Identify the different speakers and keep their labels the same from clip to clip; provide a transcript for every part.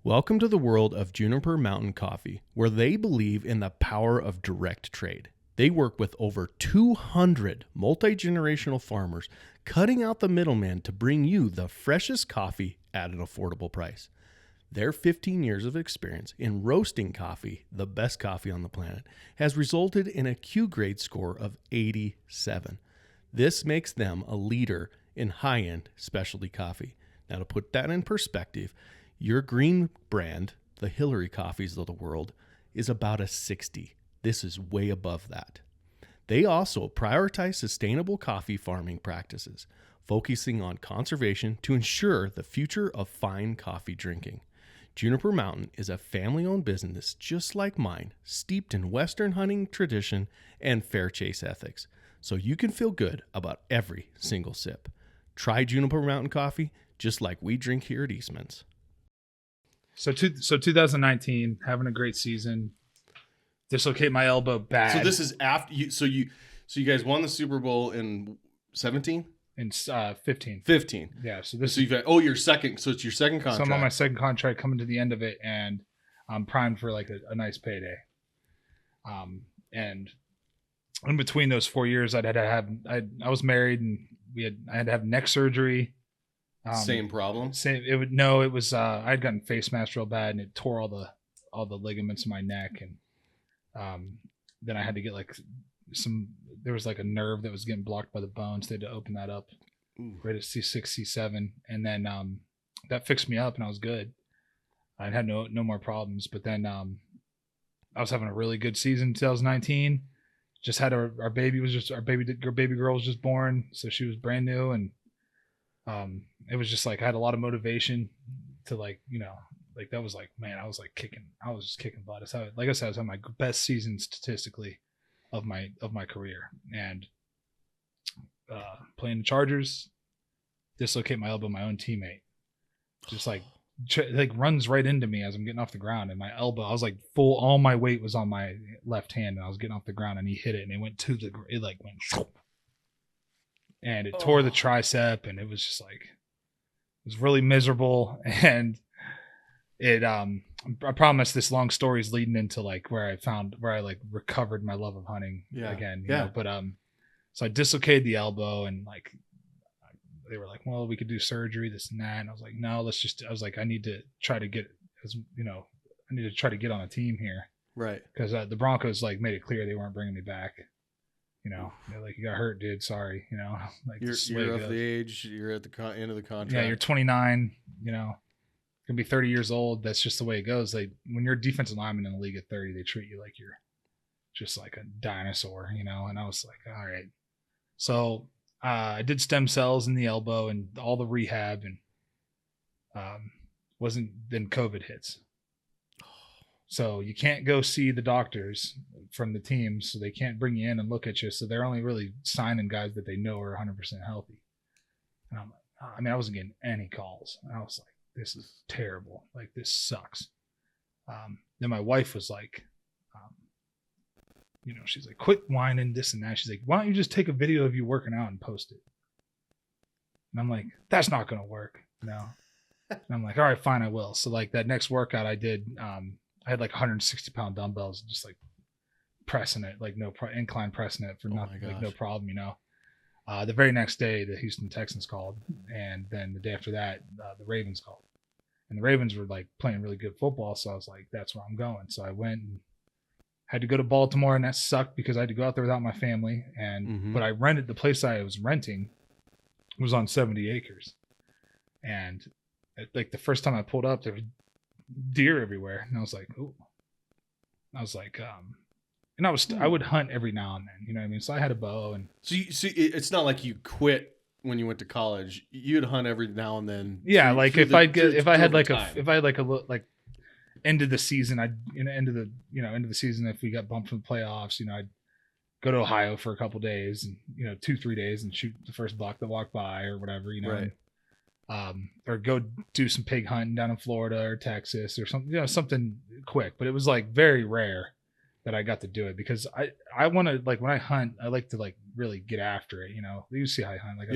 Speaker 1: Welcome to the world of Juniper Mountain Coffee, where they believe in the power of direct trade. They work with over 200 multi-generational farmers, cutting out the middleman to bring you the freshest coffee at an affordable price. Their 15 years of experience in roasting coffee, the best coffee on the planet, has resulted in a Q-grade score of 87. This makes them a leader in high-end specialty coffee. Now, to put that in perspective, your green brand, the Hillary coffees of the world, is about a 60. This is way above that. They also prioritize sustainable coffee farming practices, focusing on conservation to ensure the future of fine coffee drinking. Juniper Mountain is a family-owned business just like mine, steeped in Western hunting tradition and fair chase ethics, so you can feel good about every single sip. Try Juniper Mountain coffee just like we drink here at Eastmans.
Speaker 2: So 2019, having a great season. Dislocate my elbow bad.
Speaker 1: So this is after you. So you guys won the Super Bowl in 17?
Speaker 2: In 15.
Speaker 1: 15.
Speaker 2: Yeah. So this.
Speaker 1: So you've got your second. So it's your second contract.
Speaker 2: So I'm on my second contract, coming to the end of it, and I'm primed for like a nice payday. And in between those 4 years, I was married, and I had to have neck surgery.
Speaker 1: Same problem.
Speaker 2: It was I had gotten face masked real bad, and it tore all the ligaments in my neck, and then I had to get there was like a nerve that was getting blocked by the bones. They had to open that up. Ooh. Right at C6, C7, and then that fixed me up, and I was good. I had no more problems. But then I was having a really good season, 2019. Just had our baby girl was just born, so she was brand new, and it was just like I had a lot of motivation to that was like, man, I was just kicking butt. Like I said, I was having my best season statistically of my career, and playing the Chargers, dislocate my elbow, my own teammate, just like runs right into me as I'm getting off the ground, and my elbow, I was like all my weight was on my left hand, and I was getting off the ground, and he hit it, and it went and it tore the tricep, and it was just like, it was really miserable. And it I promise this long story is leading into like where I recovered my love of hunting again, you know? But so I dislocated the elbow, and like they were like, well, we could do surgery, this and that, and I was like, no, I need to try to get on a team here, right? Because the Broncos like made it clear they weren't bringing me back. You know, they're like, you got hurt, dude. Sorry. You know, like
Speaker 1: you're of the age. You're at the end of the contract.
Speaker 2: Yeah, you're 29. You know, gonna be 30 years old. That's just the way it goes. Like when you're a defensive lineman in the league at 30, they treat you like you're just like a dinosaur. You know, and I was like, all right. So I did stem cells in the elbow and all the rehab, and then COVID hits. So you can't go see the doctors from the teams, so they can't bring you in and look at you. So they're only really signing guys that they know are 100% healthy. And I'm like, I wasn't getting any calls. And I was like, this is terrible. Like, this sucks. Then my wife was like, she's like, quit whining, this and that. She's like, why don't you just take a video of you working out and post it? And I'm like, that's not going to work. No. And I'm like, all right, fine, I will. So like that next workout I did, I had like 160-pound dumbbells, just like pressing it, like incline pressing it for nothing, like no problem, you know. The very next day, the Houston Texans called, and then the day after that, the Ravens called, and the Ravens were like playing really good football. So I was like, that's where I'm going. So I went and had to go to Baltimore, and that sucked because I had to go out there without my family. And but I rented the place I was renting was on 70 acres, and like the first time I pulled up, there was deer everywhere, and I was like, oh, and I would hunt every now and then, you know what I mean? So I had a bow, and
Speaker 1: so it's not like you quit when you went to college. You'd hunt every now and then.
Speaker 2: Yeah, like if I had a end of the season, end of the season, if we got bumped from the playoffs, you know, I'd go to Ohio for a couple days, and 2-3 days, and shoot the first buck that walked by or whatever, you know. Right. Or go do some pig hunting down in Florida or Texas or something, something quick. But it was like very rare that I got to do it, because I want to, like, when I hunt, I like to like really get after it. You know, you see how I hunt, like,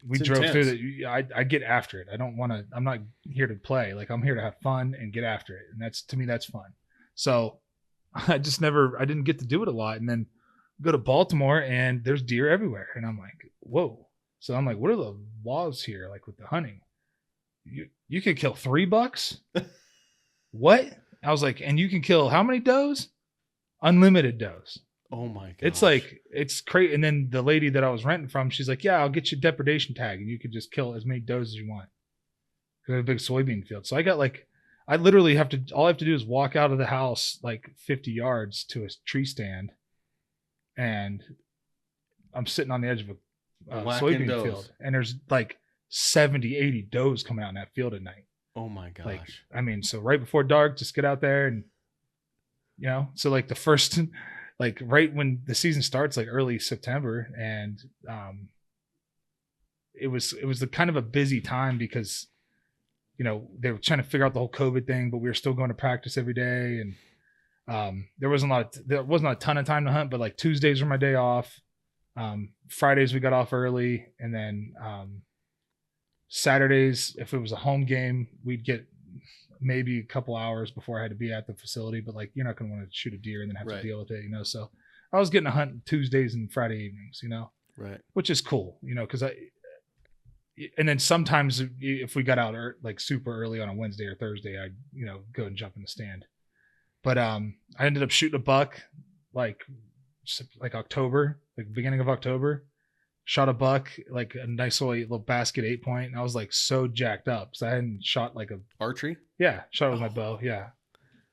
Speaker 2: we
Speaker 1: It's
Speaker 2: drove
Speaker 1: intense.
Speaker 2: through I get after it. I'm not here to play. Like, I'm here to have fun and get after it. And to me, that's fun. So I didn't get to do it a lot. And then go to Baltimore and there's deer everywhere. And I'm like, whoa. So I'm like, what are the laws here? Like with the hunting, you could kill 3 bucks. What? I was like, and you can kill how many does? Unlimited does.
Speaker 1: Oh my god.
Speaker 2: It's like, it's crazy. And then the lady that I was renting from, she's like, yeah, I'll get you a depredation tag and you could just kill as many does as you want. We have a big soybean field. So I literally all I have to do is walk out of the house like 50 yards to a tree stand, and I'm sitting on the edge of a soybean field, and there's like 70, 80 does coming out in that field at night.
Speaker 1: Oh my gosh.
Speaker 2: Like, I mean, so right before dark, just get out there and, so like the first, like right when the season starts, like early September, and it was the kind of a busy time because, they were trying to figure out the whole COVID thing, but we were still going to practice every day. And there wasn't a ton of time to hunt, but like Tuesdays were my day off. Fridays we got off early, and then Saturdays, if it was a home game, we'd get maybe a couple hours before I had to be at the facility, but like, you're not going to want to shoot a deer and then have to deal with it, So I was getting to hunt Tuesdays and Friday evenings,
Speaker 1: right.
Speaker 2: Which is cool, because and then sometimes if we got out like super early on a Wednesday or Thursday, I'd, go and jump in the stand. But I ended up shooting a buck like October, like beginning of October. Shot a buck, like a nice little basket 8-point. And I was like so jacked up. So I hadn't shot like
Speaker 1: archery. Yeah.
Speaker 2: Shot with my bow. Yeah.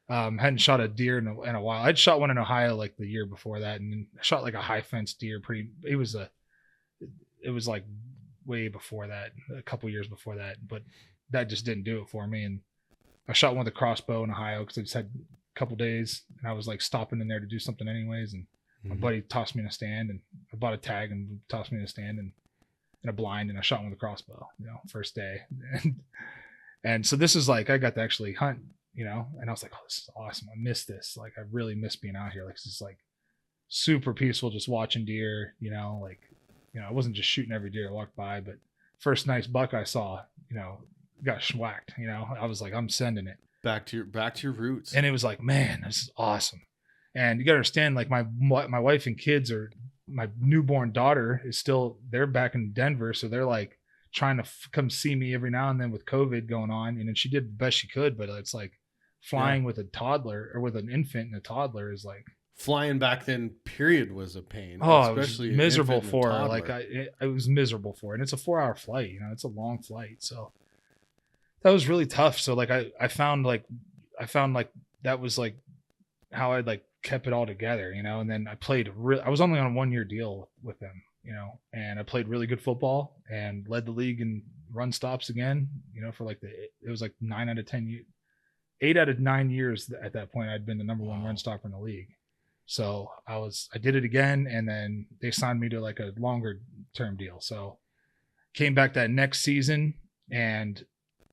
Speaker 2: Hadn't shot a deer in a while. I'd shot one in Ohio like the year before that. And then I shot like a high fence deer. It was like way before that, a couple years before that, but that just didn't do it for me. And I shot one with a crossbow in Ohio because I just had a couple days and I was like stopping in there to do something anyways. And my buddy tossed me in a stand, and I bought a tag and tossed me in a stand and in a blind, and I shot one with a crossbow, first day. And so this is like, I got to actually hunt, and I was like, oh, this is awesome. I miss this. Like, I really miss being out here. Like, this is like super peaceful, just watching deer, I wasn't just shooting every deer I walked by, but first nice buck I saw, got schwacked, I was like, I'm sending it
Speaker 1: back to your roots.
Speaker 2: And it was like, man, this is awesome. And you got to understand, like my wife and kids my newborn daughter is still, they're back in Denver. So they're like trying to come see me every now and then with COVID going on. And then she did the best she could, but it's like flying with a toddler or with an infant and a toddler is like,
Speaker 1: flying back then period was a pain.
Speaker 2: Oh, especially it was miserable for her. Like I was miserable for her. And it's a 4-hour flight, it's a long flight. So that was really tough. So like I found like that was like how I'd like kept it all together, and then I played I was only on a 1-year deal with them, and I played really good football and led the league in run stops again, for like it was like 9 out of 10 years, 8 out of 9 years at that point I'd been the number one run stopper in the league. So I did it again, and then they signed me to like a longer term deal. So came back that next season, and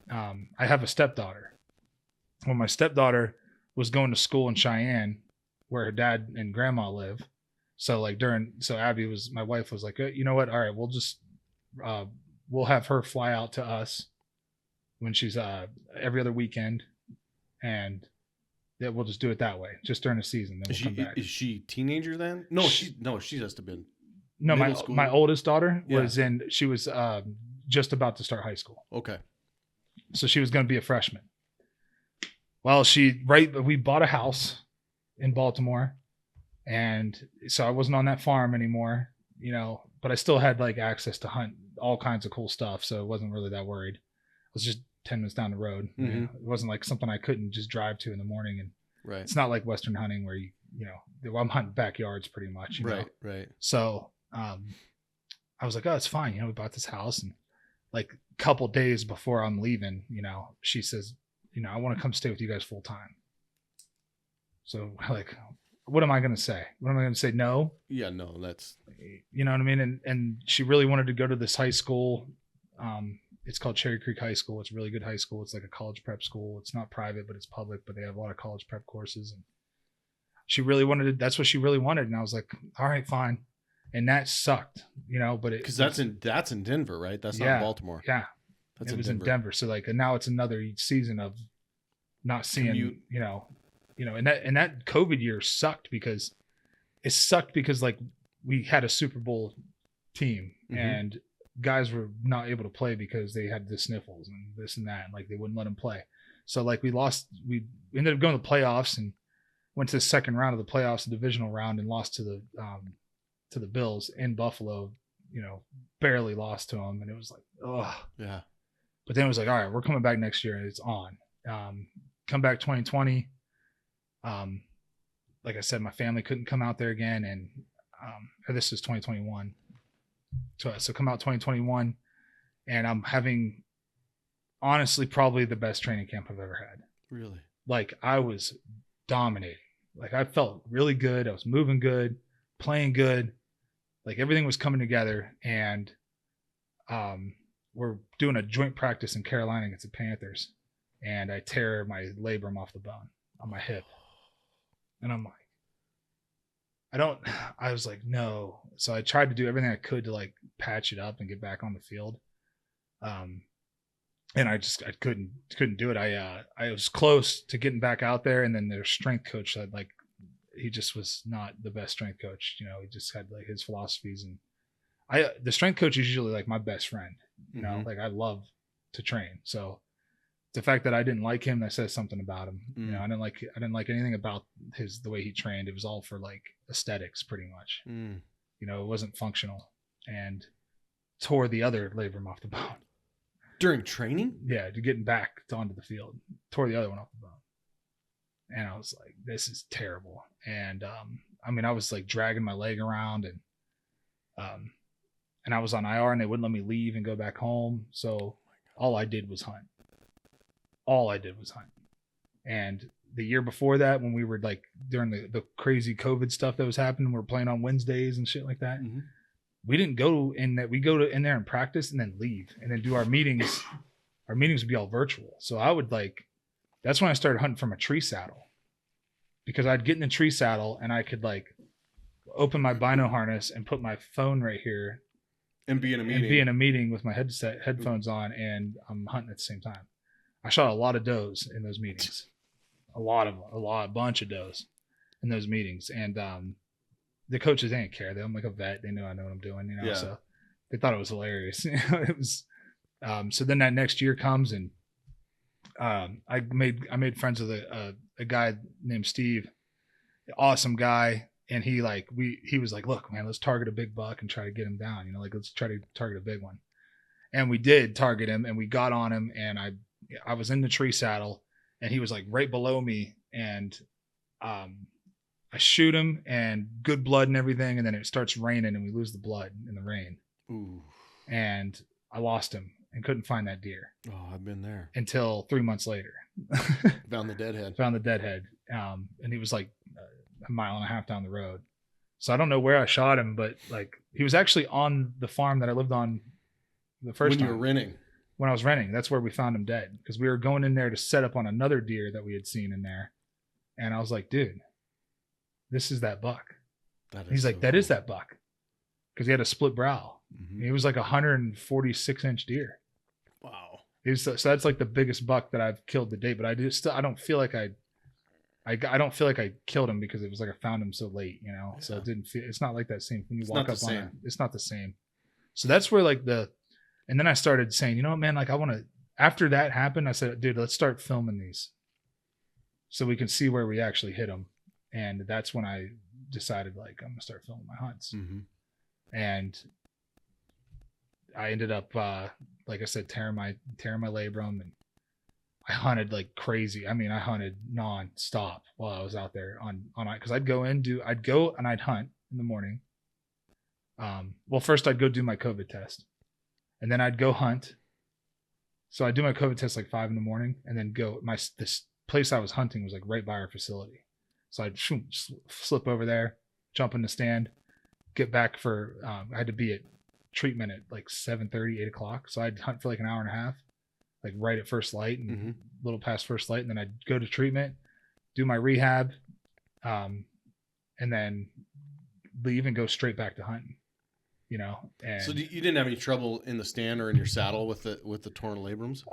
Speaker 2: I have a stepdaughter. Well, my stepdaughter was going to school in Cheyenne, where her dad and grandma live. So like Abby my wife was like, you know what? All right, we'll just, we'll have her fly out to us when she's every other weekend. And yeah, we'll just do it that way, just during the season. Then we'll come back.
Speaker 1: Is she teenager then? No, she has to been.
Speaker 2: No, my oldest daughter she was just about to start high school.
Speaker 1: Okay.
Speaker 2: So she was going to be a freshman. Well, we bought a house in Baltimore, and so I wasn't on that farm anymore, but I still had like access to hunt all kinds of cool stuff. So I wasn't really that worried. I was just 10 minutes down the road.
Speaker 1: Mm-hmm.
Speaker 2: It wasn't like something I couldn't just drive to in the morning. And
Speaker 1: right.
Speaker 2: It's not like Western hunting where I'm hunting backyards pretty much.
Speaker 1: Right.
Speaker 2: So I was like, oh, it's fine. We bought this house, and like a couple days before I'm leaving, she says, I want to come stay with you guys full time. So like, what am I going to say? What am I going to say? No.
Speaker 1: Yeah, no, that's,
Speaker 2: you know what I mean? And she really wanted to go to this high school. It's called Cherry Creek High School. It's a really good high school. It's like a college prep school. It's not private, but it's public, but they have a lot of college prep courses. And she really wanted it. That's what she really wanted. And I was like, all right, fine. And that sucked, you know, but
Speaker 1: because that's in Denver, right? That's not in Baltimore.
Speaker 2: Yeah.
Speaker 1: That's
Speaker 2: it was in Denver. So like, and now it's another season of not seeing, you know, and that COVID year sucked because like we had a Super Bowl team and guys were not able to play because they had the sniffles and this and that, and like they wouldn't let them play. So like we ended up going to the playoffs and went to the second round of the playoffs, the divisional round, and lost to the Bills in Buffalo, you know, barely lost to them. And it was like, oh
Speaker 1: yeah.
Speaker 2: But then it was like, all right, we're coming back next year and it's on. Come back 2020. Like I said, my family couldn't come out there again. And this is 2021. So come out 2021 and I'm having honestly probably the best training camp I've ever had.
Speaker 1: Really? Like
Speaker 2: I was dominating. Like I felt really good. I was moving good, playing good. Like everything was coming together. And we're doing a joint practice in Carolina against the Panthers. And I tear my labrum off the bone on my hip. And I'm like, I was like, no. So I tried to do everything I could to like patch it up and get back on the field. And I couldn't do it. I was close to getting back out there. And then their strength coach said like, he just was not the best strength coach. You know, he just had like his philosophies, and the strength coach is usually like my best friend, you know, like I love to train. So the fact that I didn't like him, that says something about him. You know, I didn't like anything about the way he trained. It was all for like aesthetics pretty much. You know, it wasn't functional, and tore the other labrum off the bone.
Speaker 1: During training?
Speaker 2: Yeah. To getting back onto the field, tore the other one off the bone. And I was like, this is terrible. And, I mean, I was like dragging my leg around and I was on IR and they wouldn't let me leave and go back home. So all I did was hunt. And the year before that, when we were like during the crazy COVID stuff that was happening, we were playing on Wednesdays and shit like that. We didn't go in that. We go in there and practice and then leave and then do our meetings. Our meetings would be all virtual. So I would that's when I started hunting from a tree saddle, because I'd get in the tree saddle and I could like open my bino harness and put my phone right here
Speaker 1: and be in a meeting
Speaker 2: with my headphones on, and I'm hunting at the same time. I shot a lot of does in those meetings, a bunch of does in those meetings. And the coaches didn't care. I'm like a vet. They know I know what I'm doing, you know. Yeah. So they thought it was hilarious. It was. So then that next year comes, and I made friends with a guy named Steve, awesome guy. And he was like, look, man, let's target a big buck and try to get him down. You know, like let's try to target a big one. And we did target him, and we got on him, and I was in the tree saddle and he was like right below me, and I shoot him and good blood and everything. And then it starts raining and we lose the blood in the rain.
Speaker 1: Ooh.
Speaker 2: And I lost him and couldn't find that deer.
Speaker 1: Oh, I've been there.
Speaker 2: Until 3 months later.
Speaker 1: Found the deadhead.
Speaker 2: And he was like a mile and a half down the road. So I don't know where I shot him, but like he was actually on the farm that I lived on the first time.
Speaker 1: When you were renting.
Speaker 2: When I was renting, that's where we found him dead, because we were going in there to set up on another deer that we had seen in there. And I was like, dude, this is that buck. He's like, that is that buck. Because he had a split brow. He was like 146 inch deer.
Speaker 1: Wow.
Speaker 2: So that's like the biggest buck that I've killed to date. But I don't feel like I don't feel like I killed him, because it was like I found him so late, you know. Yeah. So it's not like that same when you walk up on it. It's not the same. So that's where and then I started saying, you know what, man, like after that happened, I said, dude, let's start filming these so we can see where we actually hit them. And that's when I decided, like, I'm gonna start filming my hunts. And I ended up, like I said, tearing my labrum, and I hunted like crazy. I mean, I hunted non-stop while I was out there on because I'd go and I'd hunt in the morning. Well, first I'd go do my COVID test, and then I'd go hunt. So I'd do my COVID test like 5 a.m, and then go. This place I was hunting was like right by our facility. So I'd slip over there, jump in the stand, get back for, I had to be at treatment at like 7:30, 8 o'clock. So I'd hunt for like an hour and a half, like right at first light and a little past first light. And then I'd go to treatment, do my rehab, and then leave and go straight back to hunting, And
Speaker 1: So you didn't have any trouble in the stand or in your saddle with the torn labrums?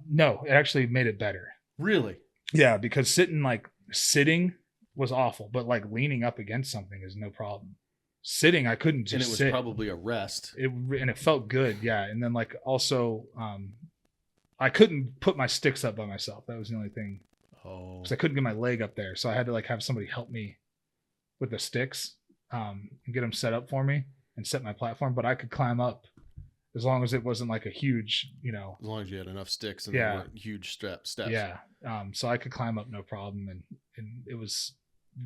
Speaker 2: No, it actually made it better.
Speaker 1: Really?
Speaker 2: Yeah, because sitting was awful, but like leaning up against something is no problem. Sitting, I couldn't just
Speaker 1: sit. And it was
Speaker 2: sit.
Speaker 1: probably a rest.
Speaker 2: And it felt good, yeah. And then like also, I couldn't put my sticks up by myself. That was the only thing.
Speaker 1: Oh.
Speaker 2: Because I couldn't get my leg up there, so I had to like have somebody help me with the sticks, and get them set up for me and set my platform. But I could climb up as long as it wasn't like a huge,
Speaker 1: As long as you had enough sticks and
Speaker 2: Yeah.
Speaker 1: they weren't huge steps.
Speaker 2: Yeah. So I could climb up no problem, and it was,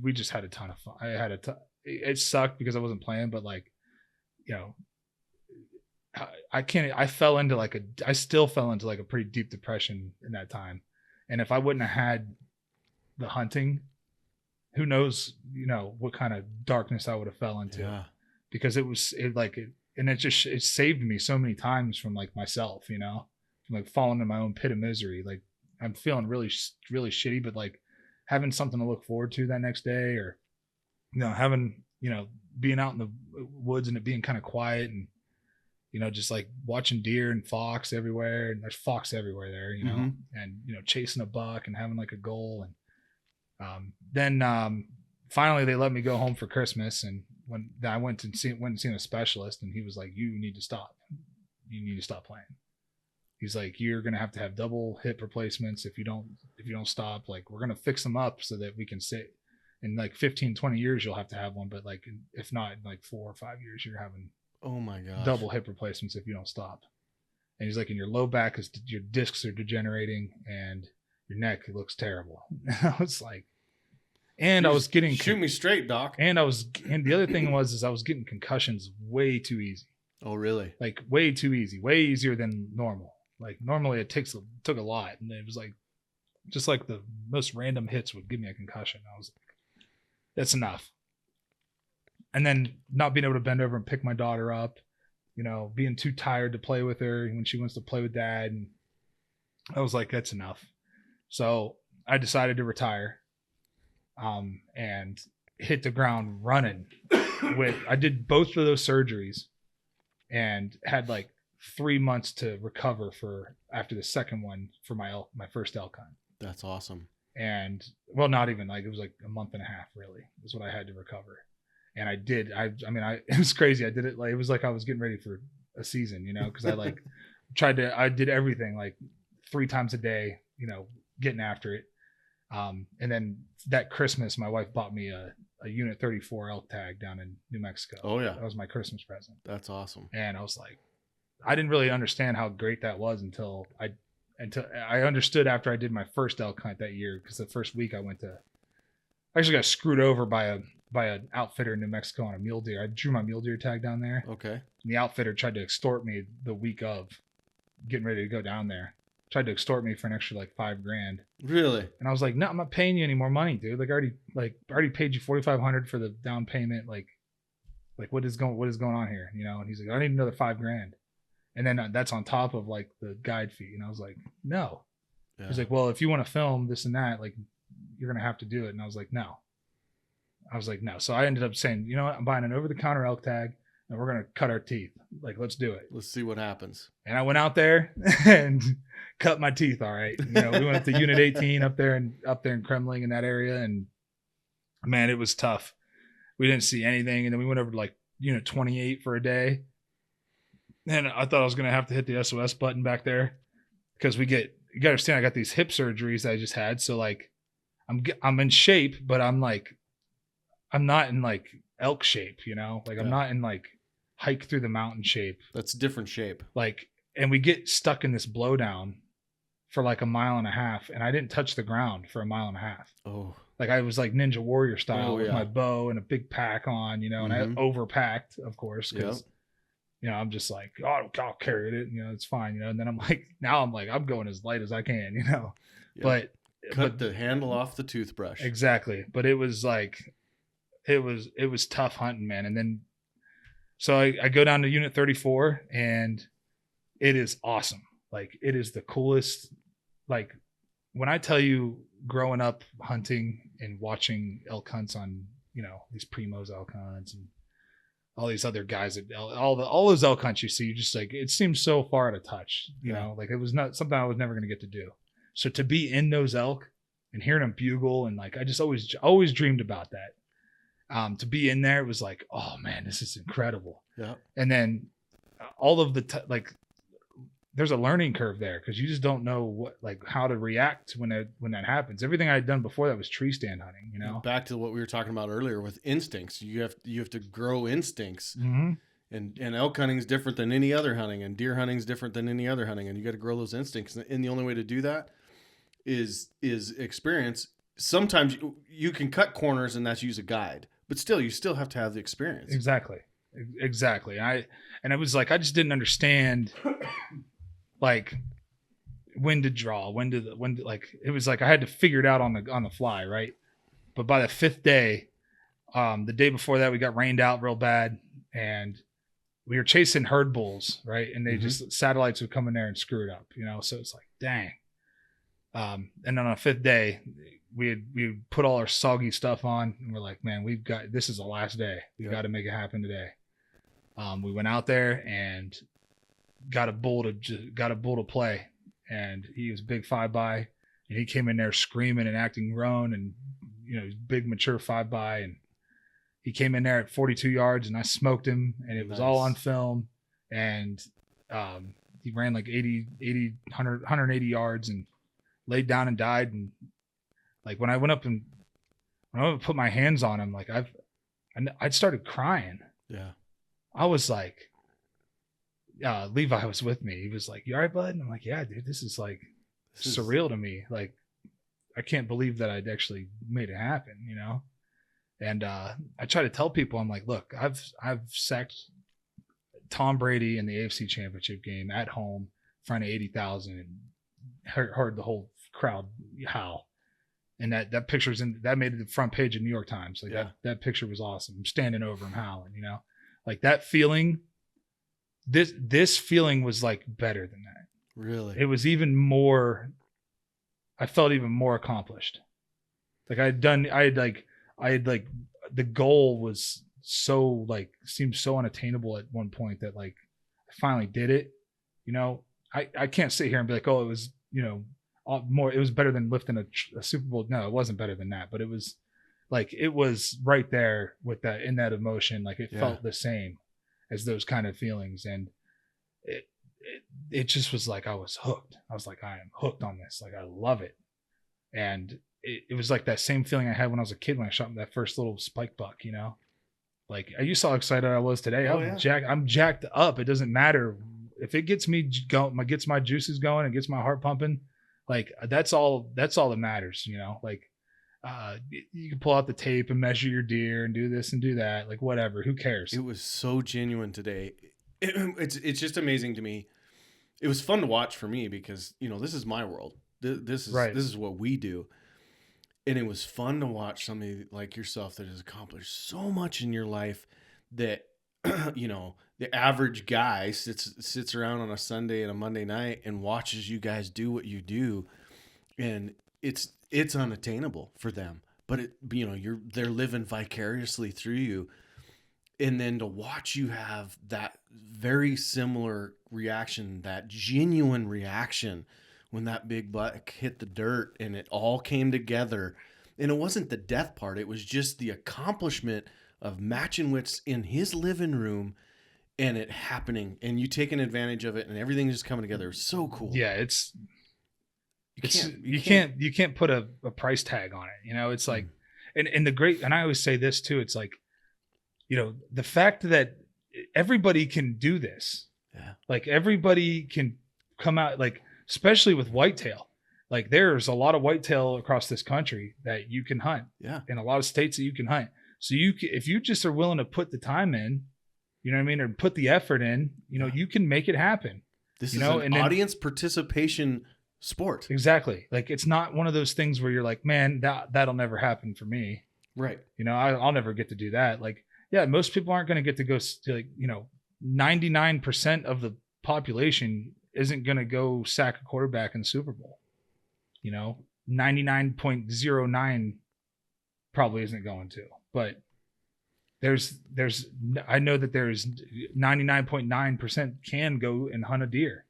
Speaker 2: we just had a ton of fun. I had it sucked because I wasn't playing, but like, I still fell into like a pretty deep depression in that time. And if I wouldn't have had the hunting, who knows, what kind of darkness I would have fell into.
Speaker 1: Yeah.
Speaker 2: Because it saved me so many times from like myself, from like falling in my own pit of misery. Like I'm feeling really, really shitty, but like having something to look forward to that next day, or, having, being out in the woods and it being kind of quiet, and, just like watching deer and fox everywhere, and there's fox everywhere there,
Speaker 1: Mm-hmm.
Speaker 2: and, chasing a buck and having like a goal. And then finally they let me go home for Christmas. And when I went and seen a specialist, and he was like, you need to stop playing. He's like, you're going to have double hip replacements. If you don't stop, like, we're going to fix them up so that we can sit in like 15, 20 years, you'll have to have one. But like, if not, in like 4 or 5 years, you're having
Speaker 1: Oh my gosh.
Speaker 2: double hip replacements if you don't stop. And he's like, and your low back your discs are degenerating, and your neck looks terrible. I was like, and I was getting
Speaker 1: shoot me straight, doc.
Speaker 2: And the other thing was I was getting concussions way too easy.
Speaker 1: Oh really?
Speaker 2: Like way too easy, way easier than normal. Like normally it took a lot, and it was like just like the most random hits would give me a concussion. I was like, that's enough. And then not being able to bend over and pick my daughter up, being too tired to play with her when she wants to play with dad. And I was like, that's enough. So I decided to retire, and hit the ground running. I did both of those surgeries and had like 3 months to recover after the second one for my first elk hunt.
Speaker 1: That's awesome.
Speaker 2: And well, not even like, it was like a month and a half really is what I had to recover. And I did. It was crazy. I did it like, it was like I was getting ready for a season, because I like I did everything like 3 times a day, getting after it. And then that Christmas, my wife bought me a Unit 34 elk tag down in New Mexico.
Speaker 1: Oh yeah.
Speaker 2: That was my Christmas present.
Speaker 1: That's awesome.
Speaker 2: And I was like, I didn't really understand how great that was until I understood after I did my first elk hunt that year. Because the first week I actually got screwed over by an outfitter in New Mexico on a mule deer. I drew my mule deer tag down there.
Speaker 1: Okay.
Speaker 2: And the outfitter tried to extort me the week of getting ready to go down there. Tried to extort me for an extra like $5,000.
Speaker 1: Really?
Speaker 2: And I was like, no, I'm not paying you any more money, dude. Like I already paid you $4,500 for the down payment. Like what is going on here? And he's like, I need another $5,000. And then that's on top of like the guide fee. And I was like, no. Yeah. He's like, well, if you want to film this and that, like you're going to have to do it. And I was like, no. So I ended up saying, you know what? I'm buying an over-the-counter elk tag, and we're going to cut our teeth. Like, let's do it.
Speaker 1: Let's see what happens.
Speaker 2: And I went out there and cut my teeth. All right. We went up to Unit 18 up there in Kremling in that area. And man, it was tough. We didn't see anything. And then we went over to like Unit 28 for a day. And I thought I was going to have to hit the SOS button back there, because you got to understand, I got these hip surgeries that I just had. So like I'm in shape, but I'm not in like elk shape, like I'm not in like hike through the mountain shape.
Speaker 1: That's a different shape.
Speaker 2: Like, and we get stuck in this blowdown for like 1.5 miles, and I didn't touch the ground for 1.5 miles.
Speaker 1: Oh,
Speaker 2: like I was like Ninja Warrior style with
Speaker 1: yeah.
Speaker 2: my bow and a big pack on, and I overpacked, of course, because I'm just like, oh, I'll carry it, it's fine, and then I'm going as light as I can,
Speaker 1: Yep.
Speaker 2: but
Speaker 1: cut the handle off the toothbrush.
Speaker 2: Exactly. But it was like, it was tough hunting, man. And then, so I go down to Unit 34, and it is awesome. Like, it is the coolest. Like, when I tell you, growing up hunting and watching elk hunts on, these Primos elk hunts, and all these other guys that all those elk hunts you see, you just like, it seems so far out of touch, you know, like it was not something I was never going to get to do. So to be in those elk and hearing them bugle, and like, I just always dreamed about that. To be in there, it was like, oh man, this is incredible. Yeah. And then all of the like, there's a learning curve there because you just don't know how to react when that happens. Everything I had done before that was tree stand hunting, you know.
Speaker 1: Back to what we were talking about earlier with instincts. You have to grow instincts, and elk hunting is different than any other hunting, and deer hunting is different than any other hunting, and you got to grow those instincts. And the only way to do that is experience. Sometimes you can cut corners, and that's use a guide, but still, you still have to have the experience.
Speaker 2: Exactly. And it was like I just didn't understand. Like when to draw, when it was like I had to figure it out on the fly, right? But by the 5th day, the day before that, we got rained out real bad, and we were chasing herd bulls, right? And they just satellites would come in there and screw it up, you know. So it's like, dang. And then on the 5th day, we put all our soggy stuff on, and we're like, man, this is the last day. We got to make it happen today. We went out there and got a bull to play, and he was a big 5x, and he came in there screaming and acting grown, and you know, big mature 5x, and he came in there at 42 yards, and I smoked him, and it was all on film, and he ran like 180 yards and laid down and died. And like when I went up and put my hands on him, like I started crying.
Speaker 1: Yeah,
Speaker 2: I was like, Levi was with me. He was like, "You all right, bud?" And I'm like, "Yeah, dude, this is like surreal to me. Like, I can't believe that I'd actually made it happen, you know?" And I try to tell people, I'm like, "Look, I've sacked Tom Brady in the AFC Championship game at home in front of 80,000 and heard the whole crowd howl. And that picture's that made it the front page of New York Times. Like that picture was awesome. I'm standing over him howling, you know, like that feeling." This feeling was like better than that.
Speaker 1: Really?
Speaker 2: It was even more, I felt even more accomplished. Like I had the goal was so like, seemed so unattainable at one point that like, I finally did it. You know, I can't sit here and be like, oh, it was, you know, it was better than lifting a Super Bowl. No, it wasn't better than that, but it was like, it was right there with that, in that emotion. Like it felt the same as those kind of feelings. And it just was like, I was hooked. I was like, I am hooked on this. Like, I love it. And it was like that same feeling I had when I was a kid, when I shot that first little spike buck, you know, like you saw how excited I was today. I'm jacked up. It doesn't matter if it gets me going, gets my juices going and gets my heart pumping. Like that's all that matters, you know, like, you can pull out the tape and measure your deer and do this and do that. Like whatever, who cares?
Speaker 1: It was so genuine today. It's just amazing to me. It was fun to watch for me because, you know, this is my world. This is what we do. And it was fun to watch somebody like yourself that has accomplished so much in your life that, you know, the average guy sits around on a Sunday and a Monday night and watches you guys do what you do. And it's unattainable for them, but they're living vicariously through you. And then to watch you have that very similar reaction, that genuine reaction when that big buck hit the dirt and it all came together. And it wasn't the death part. It was just the accomplishment of matching wits in his living room and it happening and you taking advantage of it and everything just coming together. It was so cool.
Speaker 2: Yeah. You can't put a price tag on it. You know, it's like, and I always say this too. It's like, you know, the fact that everybody can do this, like everybody can come out, like, especially with whitetail, like there's a lot of whitetail across this country that you can hunt in a lot of states that you can hunt. So if you just are willing to put the time in, you know what I mean? Or put the effort in, you know, you can make it happen.
Speaker 1: This is an audience participation sport.
Speaker 2: Exactly. Like it's not one of those things where you're like, man, that'll never happen for me.
Speaker 1: Right.
Speaker 2: You know, I'll never get to do that. Like, yeah, most people aren't going to get to go to, like, you know, 99% of the population isn't going to go sack a quarterback in the Super Bowl. You know, 99.09 probably isn't going to, but I know that there's 99.9% can go and hunt a deer.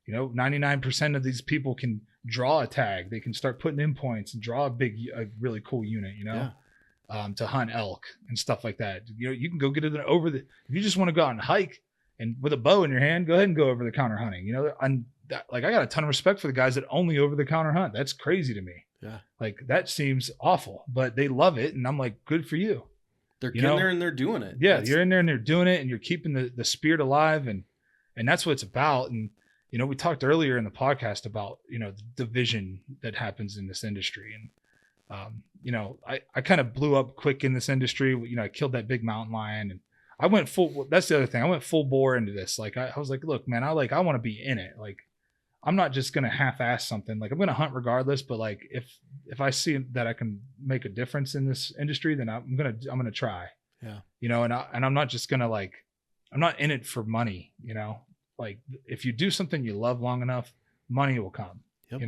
Speaker 2: 99% of these people can draw a tag. They can start putting in points and draw a really cool unit, to hunt elk and stuff like that. You can go get it if you just want to go out and hike and with a bow in your hand, go ahead and go over the counter hunting. I got a ton of respect for the guys that only over the counter hunt. That's crazy to me.
Speaker 1: Yeah.
Speaker 2: Like that seems awful, but they love it. And I'm like, good for you.
Speaker 1: They're getting there and they're doing it.
Speaker 2: Yeah. You're in there and they're doing it and you're keeping the spirit alive. And that's what it's about. And, we talked earlier in the podcast about, the division that happens in this industry. And, I kind of blew up quick in this industry. I killed that big mountain lion and I went that's the other thing. I went full bore into this. Like, I was like, look, man, I want to be in it. Like, I'm not just going to half-ass something. Like, I'm going to hunt regardless. But like, if I see that I can make a difference in this industry, then I'm going to try.
Speaker 1: Yeah.
Speaker 2: And I'm not just going to I'm not in it for money, like if you do something you love long enough, money will come,
Speaker 1: Yep.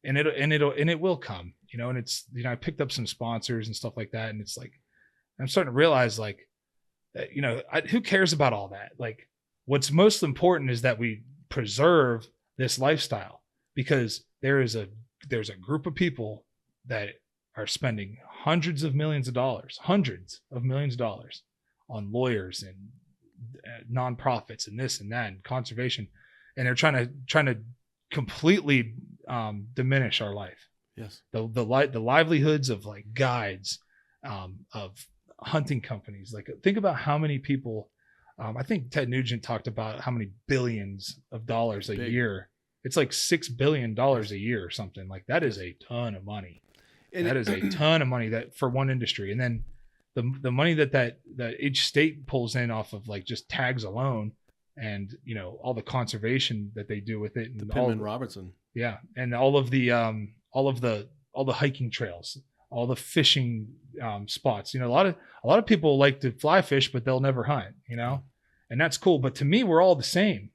Speaker 2: and it will come, and it's, I picked up some sponsors and stuff like that. And it's like, I'm starting to realize like, who cares about all that? Like what's most important is that we preserve this lifestyle, because there's a group of people that are spending hundreds of millions of dollars on lawyers and nonprofits and this and that and conservation, and they're trying to completely diminish our life.
Speaker 1: Yes.
Speaker 2: The livelihoods of like guides, of hunting companies. Like think about how many people. I think Ted Nugent talked about how many billions of dollars a year. It's like $6 billion a year or something. Like that is a ton of money. And that is a ton of money that for one industry. And then the money that each state pulls in off of like just tags alone, and all the conservation that they do with it, and
Speaker 1: the Pittman Robertson.
Speaker 2: Yeah. And all the hiking trails, all the fishing spots. A lot of people like to fly fish, but they'll never hunt, and that's cool. But to me, we're all the same.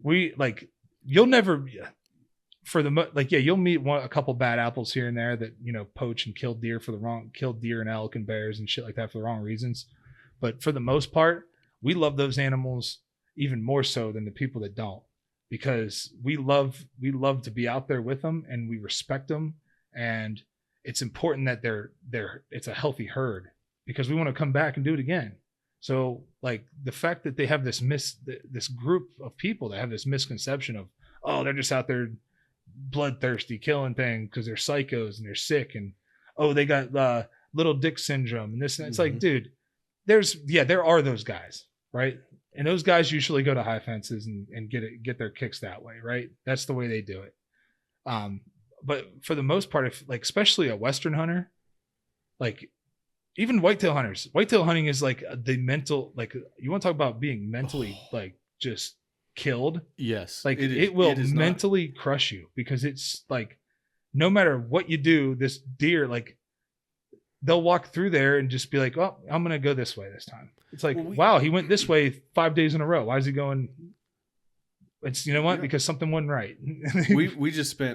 Speaker 2: You'll never, you'll meet a couple bad apples here and there that, poach and kill deer and elk and bears and shit like that for the wrong reasons. But for the most part, we love those animals even more so than the people that don't, because we love to be out there with them and we respect them. And it's important that it's a healthy herd, because we want to come back and do it again. So like the fact that they have this group of people that have this misconception of, oh, they're just out there bloodthirsty killing things because they're psychos and they're sick, and they got little dick syndrome and this and that. It's like, dude, there are those guys, right? And those guys usually go to high fences and get their kicks that way, right? That's the way they do it. But for the most part, especially a Western hunter, like even whitetail hunting is like the mental, like you want to talk about being mentally like just killed.
Speaker 1: Yes.
Speaker 2: Like it will mentally crush you, because it's like, no matter what you do, this deer, like they'll walk through there and just be like, oh, I'm going to go this way this time. It's like, wow, he went this way 5 days in a row. Why is he going? It's, because something wasn't right.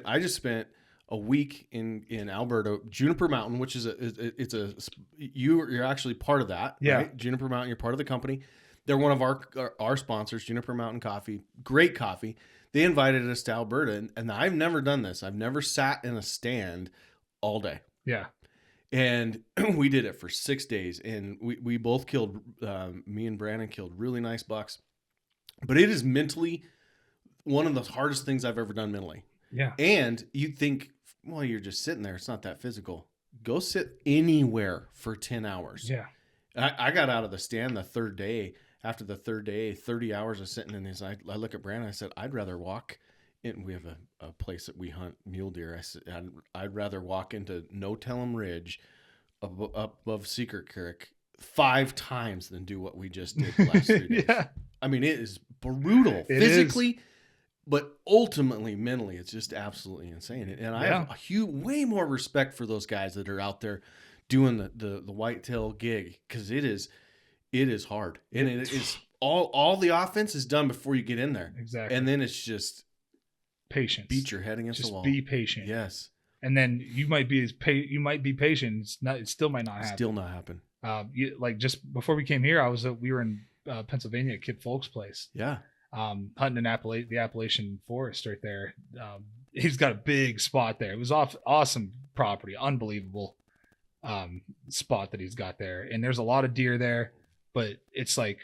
Speaker 1: I just spent a week in Alberta, Juniper Mountain, which is you're actually part of that.
Speaker 2: Yeah.
Speaker 1: Right? Juniper Mountain, you're part of the company. They're one of our sponsors, Juniper Mountain Coffee. Great coffee. They invited us to Alberta, and I've never done this. I've never sat in a stand all day.
Speaker 2: Yeah.
Speaker 1: And we did it for 6 days, and we both killed, me and Brandon killed really nice bucks. But it is mentally one of the hardest things I've ever done mentally.
Speaker 2: Yeah.
Speaker 1: And you'd think, well, you're just sitting there. It's not that physical. Go sit anywhere for 10 hours.
Speaker 2: Yeah.
Speaker 1: I got out of the stand the third day. After the third day, 30 hours of sitting in this, I look at Brandon. I said, I'd rather walk in. We have a place that we hunt mule deer. I said, I'd rather walk into No Tell'em Ridge up above Secret Creek 5 times than do what we just did the last 3 days.
Speaker 2: Yeah.
Speaker 1: I mean, it is brutal physically, but ultimately mentally, it's just absolutely insane. And I have way more respect for those guys that are out there doing the whitetail gig, because it is hard, and it is all the offense is done before you get in there.
Speaker 2: Exactly.
Speaker 1: And then it's just
Speaker 2: patience.
Speaker 1: Beat your head against the wall.
Speaker 2: Be patient.
Speaker 1: Yes.
Speaker 2: And then you might be patient. It still might not happen.
Speaker 1: Still not happen.
Speaker 2: Like just before we came here, we were in Pennsylvania at Kid Folk's place.
Speaker 1: Yeah.
Speaker 2: Hunting in the Appalachian forest right there. He's got a big spot there. It was awesome property, unbelievable spot that he's got there. And there's a lot of deer there, but it's like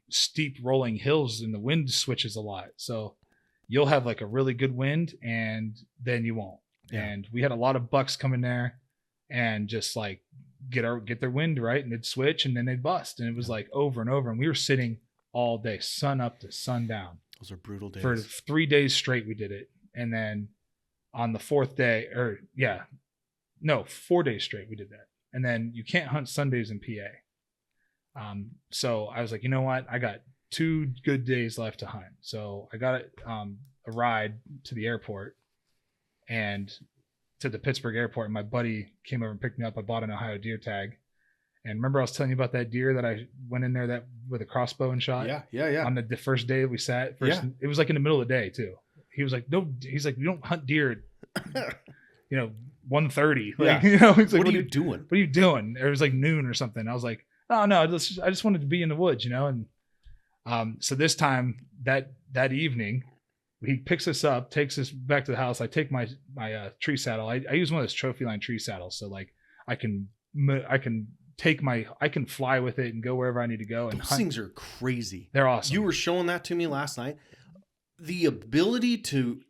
Speaker 2: steep rolling hills, and the wind switches a lot. So you'll have like a really good wind, and then you won't. Yeah. And we had a lot of bucks come in there and just like get their wind right, and they'd switch, and then they'd bust, and it was like over and over. And we were sitting all day, sun up to sundown.
Speaker 1: Those are brutal days.
Speaker 2: For 3 days straight we did it. And then on the 4th day, 4 days straight we did that. And then you can't hunt Sundays in PA. So I was like, you know what, I got 2 good days left to hunt. So I got a ride to the airport and to the Pittsburgh airport, and my buddy came over and picked me up. I bought an Ohio deer tag. And remember I was telling you about that deer that I went in there with a crossbow and shot?
Speaker 1: Yeah.
Speaker 2: On the first day we sat. It was like in the middle of the day too. He was like, no, he's like, you don't hunt deer at, 1:30. Like, he's like,
Speaker 1: what are you doing?
Speaker 2: What are you doing? It was like noon or something. I was like, oh no, I just wanted to be in the woods, And so this time that evening, he picks us up, takes us back to the house. I take my tree saddle. I use one of those trophy line tree saddles, so like I can fly with it and go wherever I need to go. And
Speaker 1: those things are crazy.
Speaker 2: They're awesome.
Speaker 1: You were showing that to me last night. The ability to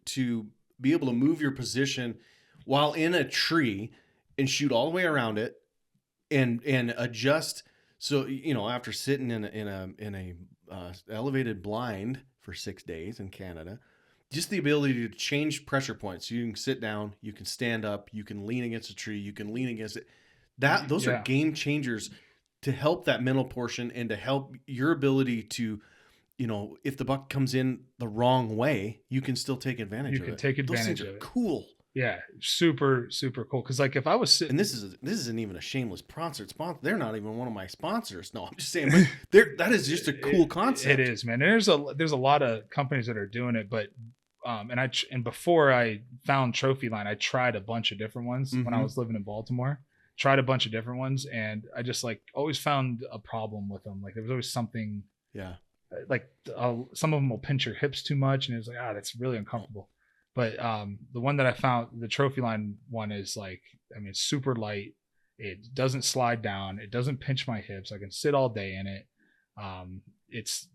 Speaker 1: be able to move your position while in a tree and shoot all the way around it and adjust. So, after sitting in a elevated blind for 6 days in Canada, just the ability to change pressure points. So you can sit down, you can stand up, you can lean against a tree, you can lean against it. Those are game changers to help that mental portion and to help your ability to, if the buck comes in the wrong way, you can still take advantage of it.
Speaker 2: You can take advantage of it.
Speaker 1: Cool.
Speaker 2: Yeah, super, super cool. Because like if I was sitting,
Speaker 1: and this isn't even a shameless sponsor. They're not even one of my sponsors. No, I'm just saying, but that is just a cool concept.
Speaker 2: It is, man. And there's a lot of companies that are doing it, but and before I found Trophy Line, I tried a bunch of different ones when I was living in Baltimore. Tried a bunch of different ones, and I just like always found a problem with them. Like there was always something. Yeah. Like some of them will pinch your hips too much, and it was like, that's really uncomfortable. But the one that I found, the Trophy Line one, is like, it's super light. It doesn't slide down. It doesn't pinch my hips. I can sit all day in it. It's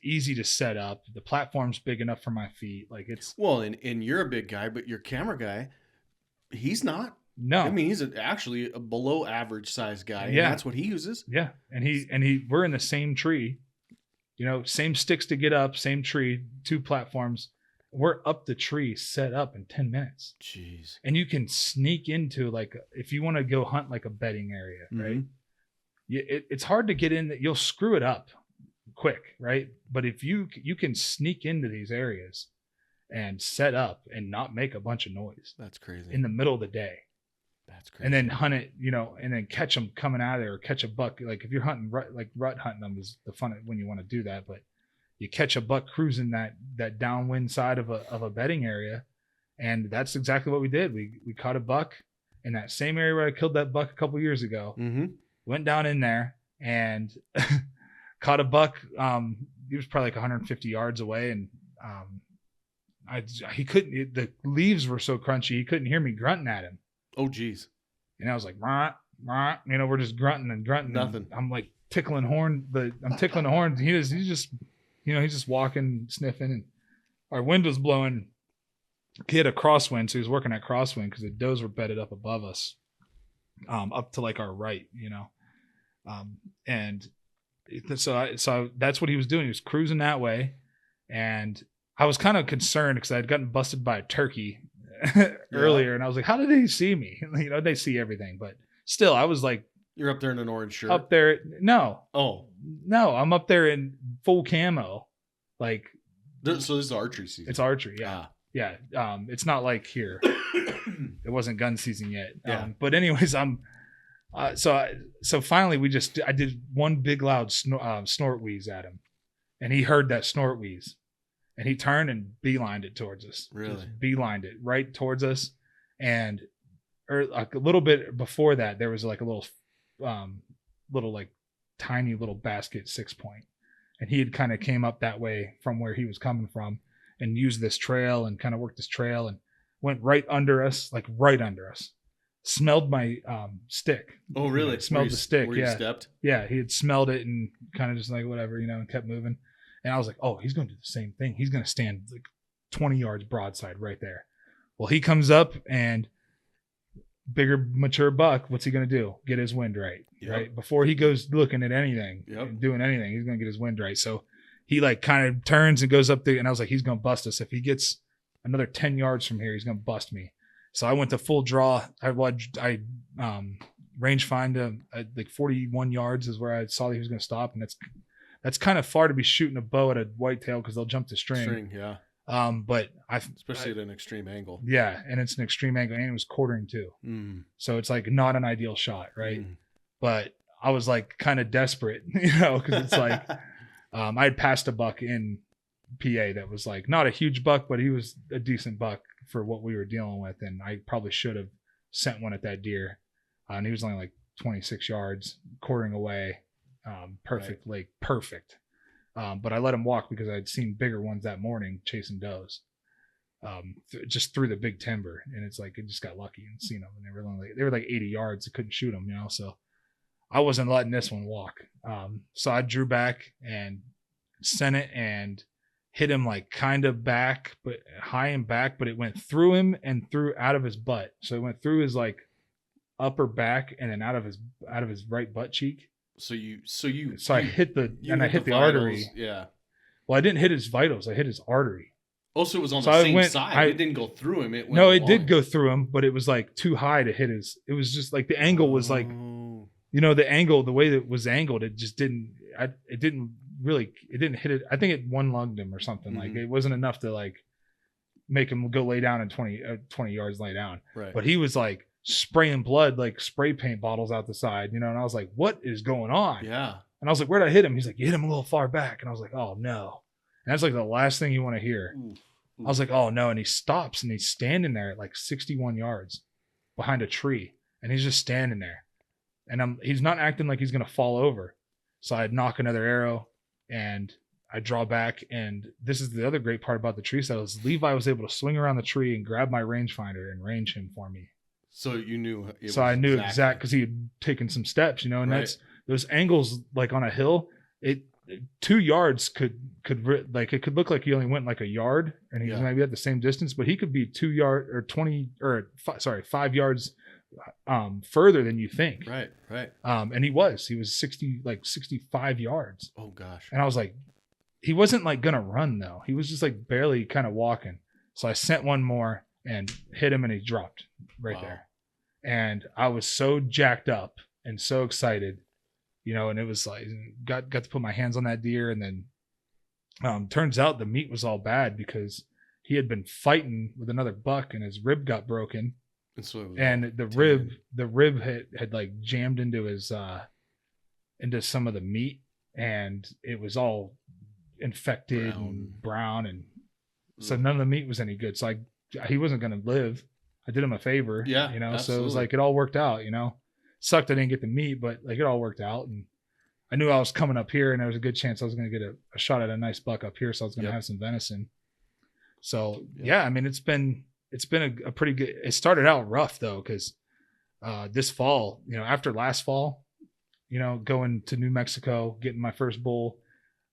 Speaker 2: easy to set up. The platform's big enough for my feet. Like it's
Speaker 1: and you're a big guy, but your camera guy, he's not.
Speaker 2: No,
Speaker 1: he's actually a below average size guy.
Speaker 2: Yeah,
Speaker 1: and that's what he uses.
Speaker 2: Yeah, and we're in the same tree. Same sticks to get up, same tree, 2 platforms. We're up the tree, set up in 10 minutes.
Speaker 1: Jeez.
Speaker 2: And you can sneak into, like, if you want to go hunt like a bedding area, right? It's hard to get in. That you'll screw it up quick, right? But if you can sneak into these areas and set up and not make a bunch of noise.
Speaker 1: That's crazy.
Speaker 2: In the middle of the day.
Speaker 1: That's crazy.
Speaker 2: And then hunt it, and then catch them coming out of there, or catch a buck. Like if you're hunting rut hunting them is the fun when you want to do that. But you catch a buck cruising that downwind side of a bedding area, and that's exactly what we did. We caught a buck in that same area where I killed that buck a couple years ago. Went down in there and caught a buck. He was probably like 150 yards away, and he couldn't. The leaves were so crunchy he couldn't hear me grunting at him.
Speaker 1: Oh, geez.
Speaker 2: And I was like, rah, rah. We're just grunting and grunting.
Speaker 1: Nothing.
Speaker 2: I'm like tickling horn, but I'm tickling the horn. He's just walking, sniffing, and our wind was blowing. He had a crosswind, so he was working at crosswind because the does were bedded up above us, up to like our right, and so that's what he was doing. He was cruising that way, and I was kind of concerned because I had gotten busted by a turkey earlier, and I was like, how did they see me? They see everything, but still, I was like,
Speaker 1: you're up there in an orange shirt.
Speaker 2: Up there, no.
Speaker 1: Oh,
Speaker 2: no, I'm up there in full camo, like.
Speaker 1: So this is archery season.
Speaker 2: It's archery, yeah, yeah. It's not like here. It wasn't gun season yet.
Speaker 1: Yeah.
Speaker 2: But anyways, so finally I did one big loud snort wheeze at him, and he heard that snort wheeze. And he turned and beelined it towards us.
Speaker 1: Really?
Speaker 2: Just beelined it right towards us. And like a little bit before that, there was like a little little like tiny little basket 6-point, and he had kind of came up that way from where he was coming from and used this trail and kind of worked this trail and went right under us, like right under us. Smelled my stick.
Speaker 1: Oh, really?
Speaker 2: Smelled the stick.
Speaker 1: Where you stepped?
Speaker 2: Yeah, he had smelled it and kind of just like whatever, and kept moving. And I was like, oh, he's going to do the same thing. He's going to stand like 20 yards broadside right there. Well, he comes up and bigger, mature buck. What's he going to do? Get his wind right.
Speaker 1: Yep.
Speaker 2: Right before he goes looking at anything, doing anything, he's going to get his wind right. So he like kind of turns and goes up there, and I was like, he's going to bust us. If he gets another 10 yards from here, he's going to bust me. So I went to full draw. I range find him at like 41 yards is where I saw that he was going to stop, and that's kind of far to be shooting a bow at a whitetail because they'll jump the string.
Speaker 1: Yeah.
Speaker 2: But
Speaker 1: especially at an extreme angle.
Speaker 2: Yeah, and it's an extreme angle, and it was quartering too. So it's like not an ideal shot, right? But I was like kind of desperate, because it's like I had passed a buck in PA that was like not a huge buck, but he was a decent buck for what we were dealing with, and I probably should have sent one at that deer, and he was only like 26 yards quartering away, perfect. But I let him walk because I'd seen bigger ones that morning chasing does, just through the big timber, and it's like it just got lucky and seen them, and they were like 80 yards. I couldn't shoot them, so I wasn't letting this one walk. So I drew back and sent it and hit him like kind of back, but high and back, but it went through him and through out of his butt. So it went through his like upper back and then out of his right butt cheek. So I hit the artery.
Speaker 1: Yeah.
Speaker 2: Well, I didn't hit his vitals. I hit his artery.
Speaker 1: Also, it was on the same side. It didn't go through him.
Speaker 2: It did go through him, but it was like too high to hit his. It was just like the angle was like, the angle, the way that it was angled, it just didn't. It didn't hit it. I think it one lunged him or something. Like it wasn't enough to like make him go lay down and 20 yards lay down.
Speaker 1: Right.
Speaker 2: But he was like spraying blood, like spray paint bottles out the side, and I was like, what is going on?
Speaker 1: Yeah.
Speaker 2: And I was like, where'd I hit him? He's like, you hit him a little far back. And I was like, oh no. And that's like the last thing you want to hear. Ooh. I was like, oh no. And he stops and he's standing there at like 61 yards behind a tree. And he's just standing there. And he's not acting like he's going to fall over. So I'd knock another arrow and I draw back. And this is the other great part about the tree settle is Levi was able to swing around the tree and grab my rangefinder and range him for me.
Speaker 1: So you knew.
Speaker 2: I knew exact because he had taken some steps, and that's those angles like on a hill. 2 yards could like it could look like he only went like a yard, and he's maybe at the same distance, but he could be 2 yards or 5 yards further than you think.
Speaker 1: Right.
Speaker 2: And he was 65 yards.
Speaker 1: Oh gosh.
Speaker 2: And I was like, he wasn't like gonna run though. He was just like barely kind of walking. So I sent one more and hit him, and he dropped right there. And I was so jacked up and so excited, and it was like got to put my hands on that deer. And then turns out the meat was all bad because he had been fighting with another buck and his rib got broken. And the rib had like jammed into his into some of the meat, and it was all infected and brown, and so none of the meat was any good. So he wasn't going to live. I did him a favor,
Speaker 1: absolutely.
Speaker 2: So it was like, it all worked out, sucked I didn't get the meat, but like it all worked out. And I knew I was coming up here and there was a good chance I was going to get a shot at a nice buck up here. So I was going to have some venison. So I mean, it's been a pretty good, it started out rough though. Cause this fall, after last fall, going to New Mexico, getting my first bull,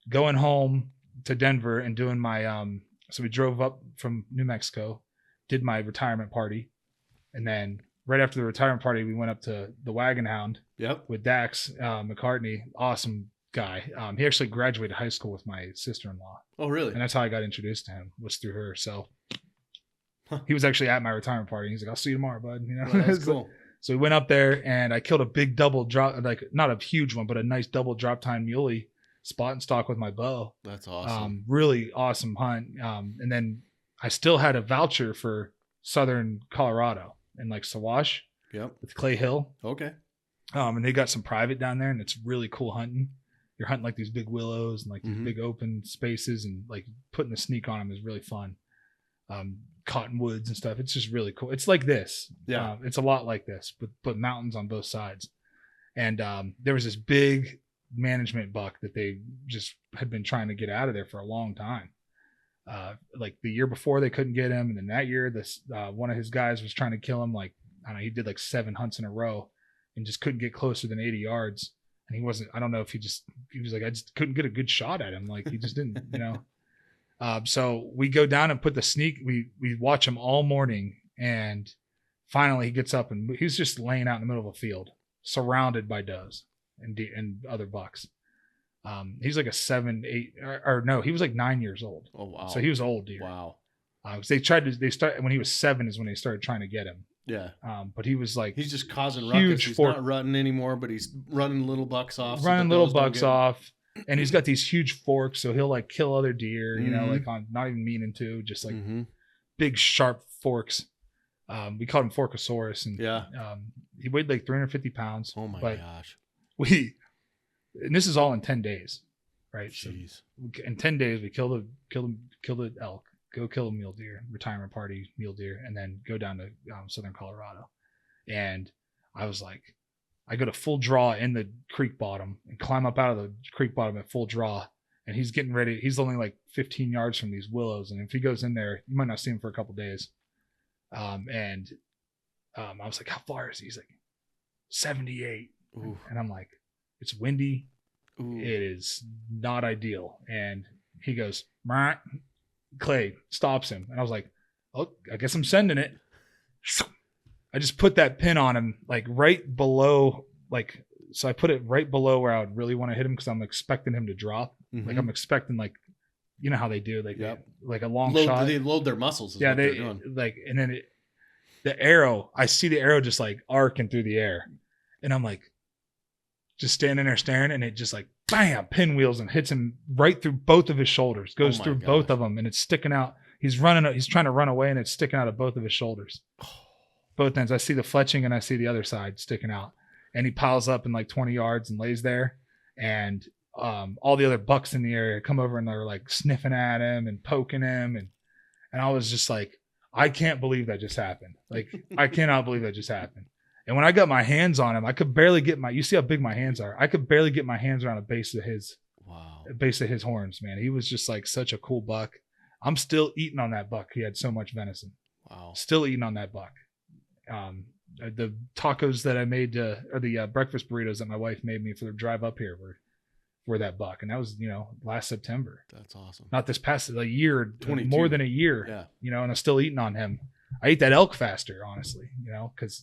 Speaker 2: going home to Denver and doing my, so we drove up from New Mexico, did my retirement party. And then right after the retirement party, we went up to the Wagon Hound with Dax McCartney. Awesome guy. He actually graduated high school with my sister-in-law.
Speaker 1: Oh, really?
Speaker 2: And that's how I got introduced to him, was through her. So he was actually at my retirement party. He's like, I'll see you tomorrow, bud.
Speaker 1: Well, that's cool.
Speaker 2: So we went up there and I killed a big double drop, like not a huge one, but a nice double drop time muley spot and stock with my bow.
Speaker 1: That's awesome.
Speaker 2: Really awesome hunt. And then I still had a voucher for Southern Colorado and like Sawash with Clay Hill.
Speaker 1: Okay.
Speaker 2: And they got some private down there, and it's really cool hunting. You're hunting like these big willows and like these big open spaces, and like putting the sneak on them is really fun. Cottonwoods and stuff. It's just really cool. It's like this. Yeah. It's a lot like this, but mountains on both sides. And there was this big management buck that they just had been trying to get out of there for a long time. Like the year before they couldn't get him, and then that year this one of his guys was trying to kill him. Like I don't know, he did like 7 hunts in a row and just couldn't get closer than 80 yards. And he wasn't. I don't know if he was like, I just couldn't get a good shot at him. Like he just didn't, you know. So we go down and put the sneak. We watch him all morning, and finally he gets up and he's just laying out in the middle of a field, surrounded by does and other bucks. He's like a 7, 8, or no, he was like 9 years old.
Speaker 1: Oh wow!
Speaker 2: So he was old deer.
Speaker 1: Wow.
Speaker 2: They started when he was 7 is when they started trying to get him.
Speaker 1: Yeah.
Speaker 2: But he was like,
Speaker 1: he's just causing ruckus. He's not rutting anymore, but he's running little bucks off.
Speaker 2: Running little bucks off. And he's got these huge forks, so he'll like kill other deer, you know, like on not even meaning to, just like big sharp forks. We called him Forkosaurus, and he weighed like 350 pounds.
Speaker 1: Oh my gosh.
Speaker 2: And this is all in 10 days, right?
Speaker 1: Jeez.
Speaker 2: So in 10 days, we killed an elk, go kill a mule deer, retirement party mule deer, and then go down to southern Colorado. And I was like, I go to full draw in the creek bottom and climb up out of the creek bottom at full draw. And he's getting ready. He's only like 15 yards from these willows. And if he goes in there, you might not see him for a couple days. I was like, how far is he? He's like 78. Ooh. And I'm like, it's windy. Ooh. It is not ideal. And he goes, Meh. Clay stops him. And I was like, oh, I guess I'm sending it. I just put that pin on him, like right below, like, so I put it right below where I would really want to hit him because I'm expecting him to drop. Like I'm expecting, like, you know how they do, like, like a long shot.
Speaker 1: They load their muscles.
Speaker 2: Yeah, they're doing. Like, and then the arrow, I see the arrow just like arcing through the air, and I'm like, just standing there staring, and it just like bam, pinwheels and hits him right through both of his shoulders, goes through both of them, and it's sticking out. He's trying to run away, and it's sticking out of both of his shoulders. Both ends. I see the fletching and I see the other side sticking out, and he piles up in like 20 yards and lays there. And all the other bucks in the area come over and they're like sniffing at him and poking him. And I was just like, I can't believe that just happened. Like, I cannot believe that just happened. And when I got my hands on him, I could barely get you see how big my hands are. I could barely get my hands around the base of his horns, man. He was just like such a cool buck. I'm still eating on that buck. He had so much venison. Wow. Still eating on that buck. The tacos that I made, or the breakfast burritos that my wife made me for the drive up here were that buck. And that was, last September.
Speaker 1: That's awesome.
Speaker 2: Not this past a year, 22. More than a year, and I'm still eating on him. I ate that elk faster, honestly,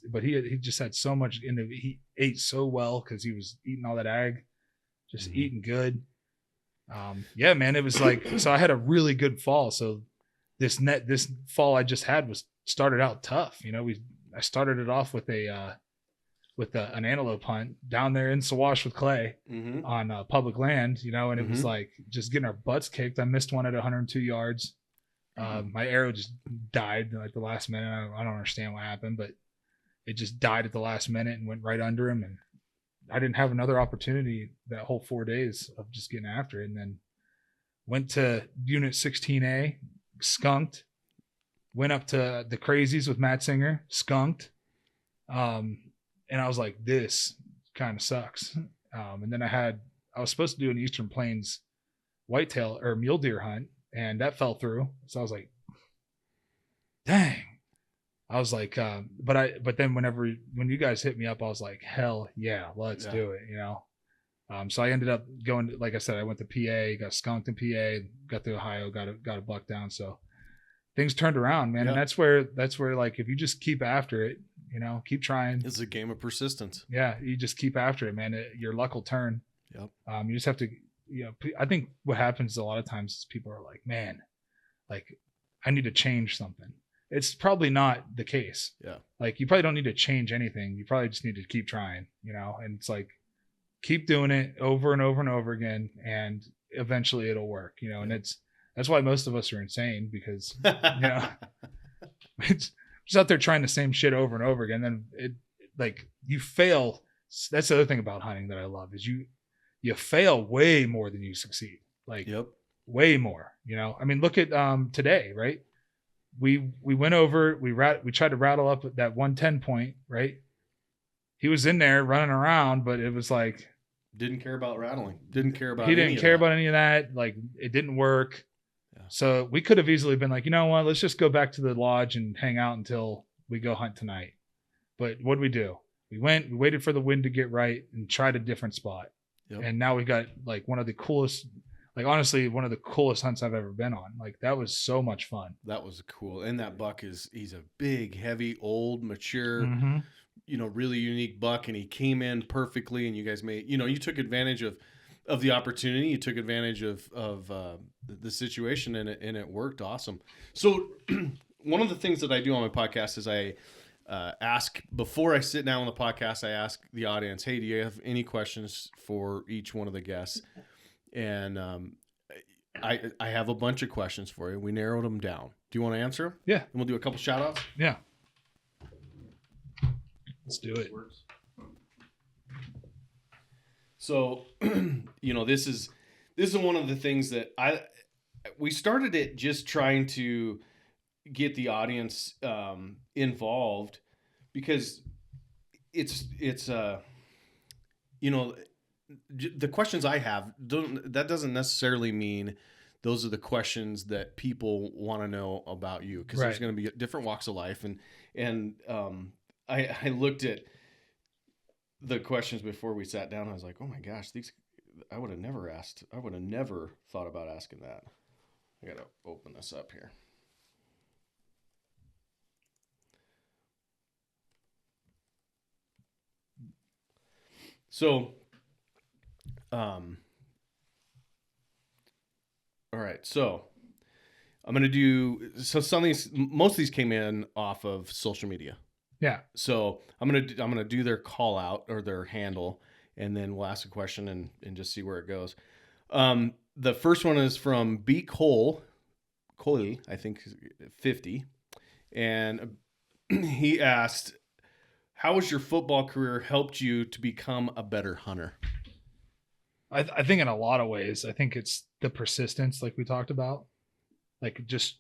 Speaker 2: but he just had so much he ate so well because he was eating all that ag, just eating good. Yeah, man, it was like, so I had a really good fall. So this fall I just had started out tough. I started it off with an antelope hunt down there in Sawash with Clay on public land, and it was like just getting our butts kicked. I missed one at 102 yards. My arrow just died like the last minute. I don't understand what happened, but it just died at the last minute and went right under him. And I didn't have another opportunity that whole 4 days of just getting after it. And then went to Unit 16A, skunked. Went up to the Crazies with Matt Singer, skunked. And I was like, this kind of sucks. And then I was supposed to do an Eastern Plains whitetail or mule deer hunt, and that fell through. So I was like, dang. I was like, but then when you guys hit me up, I was like, hell yeah, let's do it, So I ended up going, like I said, I went to PA, got skunked in PA, got to Ohio, got a buck down. So things turned around, man. Yep. And that's where like, if you just keep after it, keep trying.
Speaker 1: It's a game of persistence.
Speaker 2: Yeah. You just keep after it, man. Your luck will turn.
Speaker 1: Yep.
Speaker 2: You just have to, I think what happens a lot of times is people are like, man, like I need to change something. It's probably not the case.
Speaker 1: Yeah. Like
Speaker 2: you probably don't need to change anything. You probably just need to keep trying, and it's like, keep doing it over and over and over again. And eventually it'll work, and that's why most of us are insane, because, it's just out there trying the same shit over and over again. Then like you fail. That's the other thing about hunting that I love is you fail way more than you succeed. Like way more, I mean, look at today, right? We went over, we tried to rattle up that 110 point, right? he was in there running around, but it was like
Speaker 1: Didn't care about rattling. Didn't care about.
Speaker 2: He didn't care about any of that. Like, it didn't work. Yeah. So we could have easily been like, you know what? Let's just go back to the lodge and hang out until we go hunt tonight. But what did we do? We waited for the wind to get right and tried a different spot. Yep. And now we got like one of the coolest, like honestly, one of the coolest hunts I've ever been on. Like, that was so much fun.
Speaker 1: That was cool. And that buck he's a big, heavy, old, mature, really unique buck. And he came in perfectly. And you guys you took advantage of the opportunity. You took advantage of the situation, and it worked awesome. So one of the things that I do on my podcast is I ask, before I sit down on the podcast, I ask the audience, hey, do you have any questions for each one of the guests? And I have a bunch of questions for you. We narrowed them down. Do you want to answer them?
Speaker 2: Yeah.
Speaker 1: And we'll do a couple shout outs?
Speaker 2: Yeah. Let's do it.
Speaker 1: So, this is one of the things that we started it just trying to get the audience involved, because it's the questions I have that doesn't necessarily mean those are the questions that people want to know about you, because there's going to be different walks of life, and I looked at the questions before we sat down. I was like, oh my gosh, these I would have never thought about asking that. I gotta open this up here. So, all right. So I'm going to do, most of these came in off of social media.
Speaker 2: Yeah.
Speaker 1: So I'm going to do their call out or their handle, and then we'll ask a question and just see where it goes. The first one is from B. Cole, I think 50. And he asked, how has your football career helped you to become a better hunter?
Speaker 2: I think in a lot of ways, I think it's the persistence, like we talked about, like just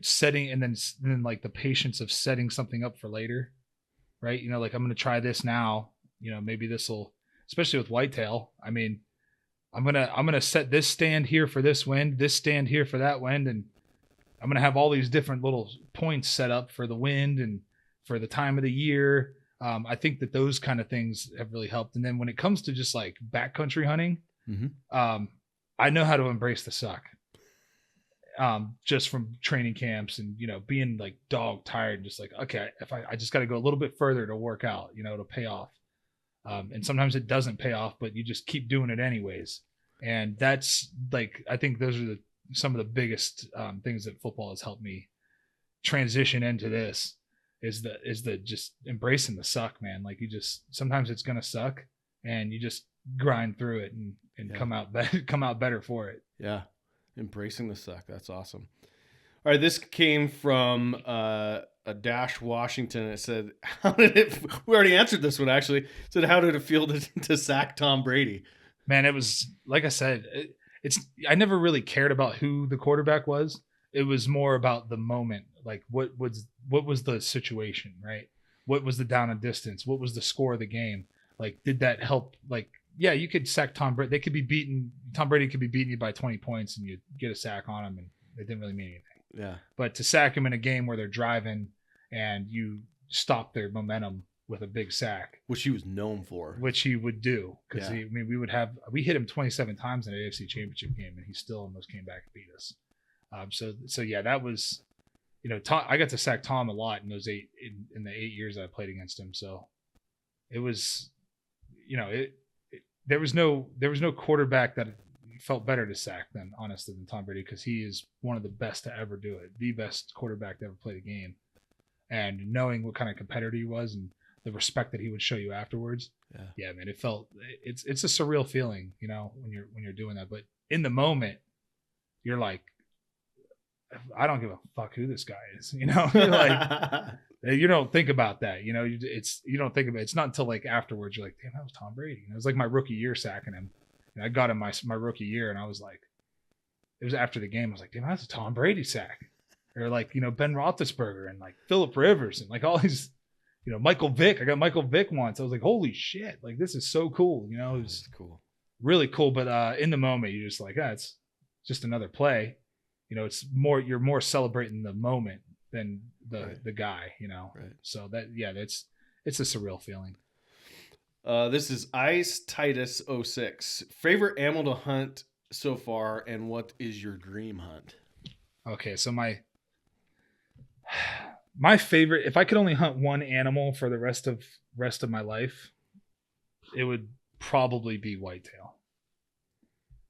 Speaker 2: setting, and then like the patience of setting something up for later, right? Like, I'm going to try this now, maybe this will, especially with whitetail. I mean, I'm going to set this stand here for this wind, this stand here for that wind. And I'm going to have all these different little points set up for the wind and for the time of the year. I think that those kind of things have really helped. And then when it comes to just like backcountry hunting, I know how to embrace the suck. Just from training camps and, being like dog tired, just like, okay, if I just got to go a little bit further to work out, to pay off. And sometimes it doesn't pay off, but you just keep doing it anyways. And that's like, I think those are some of the biggest things that football has helped me transition into this. Is the just embracing the suck, man. Like, sometimes it's going to suck, and you just grind through it and come out better for it.
Speaker 1: Yeah. Embracing the suck. That's awesome. All right. This came from a Dash Washington. It said, we already answered this one, actually. It said, how did it feel to sack Tom Brady?
Speaker 2: Man, it was, like I said, I never really cared about who the quarterback was. It was more about the moment. Like, what was the situation, right? What was the down and distance? What was the score of the game? Like, did that help? Like, yeah, you could sack Tom Brady. Tom Brady could be beating you by 20 points and you get a sack on him, and it didn't really mean anything.
Speaker 1: Yeah. But
Speaker 2: to sack him in a game where they're driving and you stop their momentum with a big sack,
Speaker 1: which he was known for,
Speaker 2: which he would do, because we hit him 27 times in an AFC Championship game, and he still almost came back and beat us. So yeah, that was, Tom, I got to sack Tom a lot in those in the 8 years I played against him. So it was, there was no quarterback that felt better to sack than Tom Brady, because he is one of the best to ever do it, the best quarterback to ever play the game. And knowing what kind of competitor he was and the respect that he would show you afterwards. Yeah, man, it's a surreal feeling, when you're doing that. But in the moment, you're like, I don't give a fuck who this guy is, You're like, you don't think about that, you don't think about it. It's not until like afterwards you're like, damn, that was Tom Brady. It was like my rookie year sacking him. And I got him my rookie year, and I was like, it was after the game, I was like, damn, that's a Tom Brady sack. Or like, Ben Roethlisberger and like Phillip Rivers and like all these, Michael Vick. I got Michael Vick once. I was like, holy shit, like this is so cool. It was
Speaker 1: cool.
Speaker 2: really cool. But in the moment, you're just like, it's just another play. It's more, you're more celebrating the moment than the guy,
Speaker 1: Right.
Speaker 2: So it's a surreal feeling.
Speaker 1: This is Ice Titus 06. Favorite animal to hunt so far, and what is your dream hunt?
Speaker 2: Okay, so my favorite, if I could only hunt one animal for the rest of my life, it would probably be whitetail.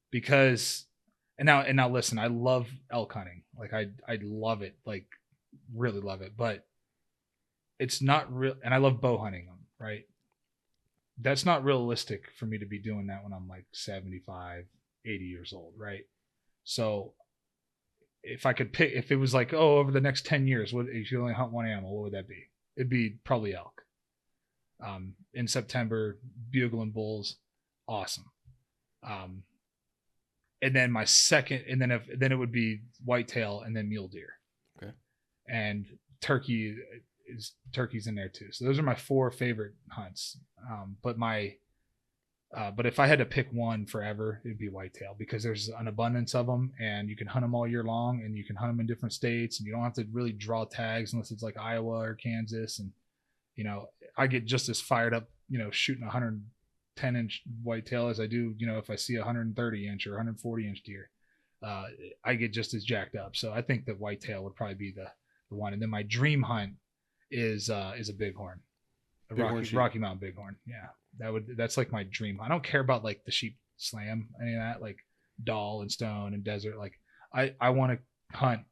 Speaker 2: Because and now listen, I love elk hunting. Like I love it, like really love it, but it's not real. And I love bow hunting them, right? That's not realistic for me to be doing that when I'm like 75, 80 years old, right? So if I could pick, if it was like, over the next 10 years, if you only hunt one animal, what would that be? It'd be probably elk. In September, bugling bulls, awesome. And then my second, and then it would be whitetail and then mule deer.
Speaker 1: Okay.
Speaker 2: And turkey's in there too. So those are my 4 favorite hunts. But if I had to pick one forever, it'd be whitetail, because there's an abundance of them and you can hunt them all year long, and you can hunt them in different states, and you don't have to really draw tags unless it's like Iowa or Kansas. And, I get just as fired up, shooting 110-inch whitetail as I do, if I see a 130-inch or 140-inch deer. I get just as jacked up. So I think that whitetail would probably be the one. And then my dream hunt is a bighorn, Rocky Mountain bighorn. Yeah. That's like my dream. I don't care about like the sheep slam, any of that, like Doll and Stone and Desert. Like I want to hunt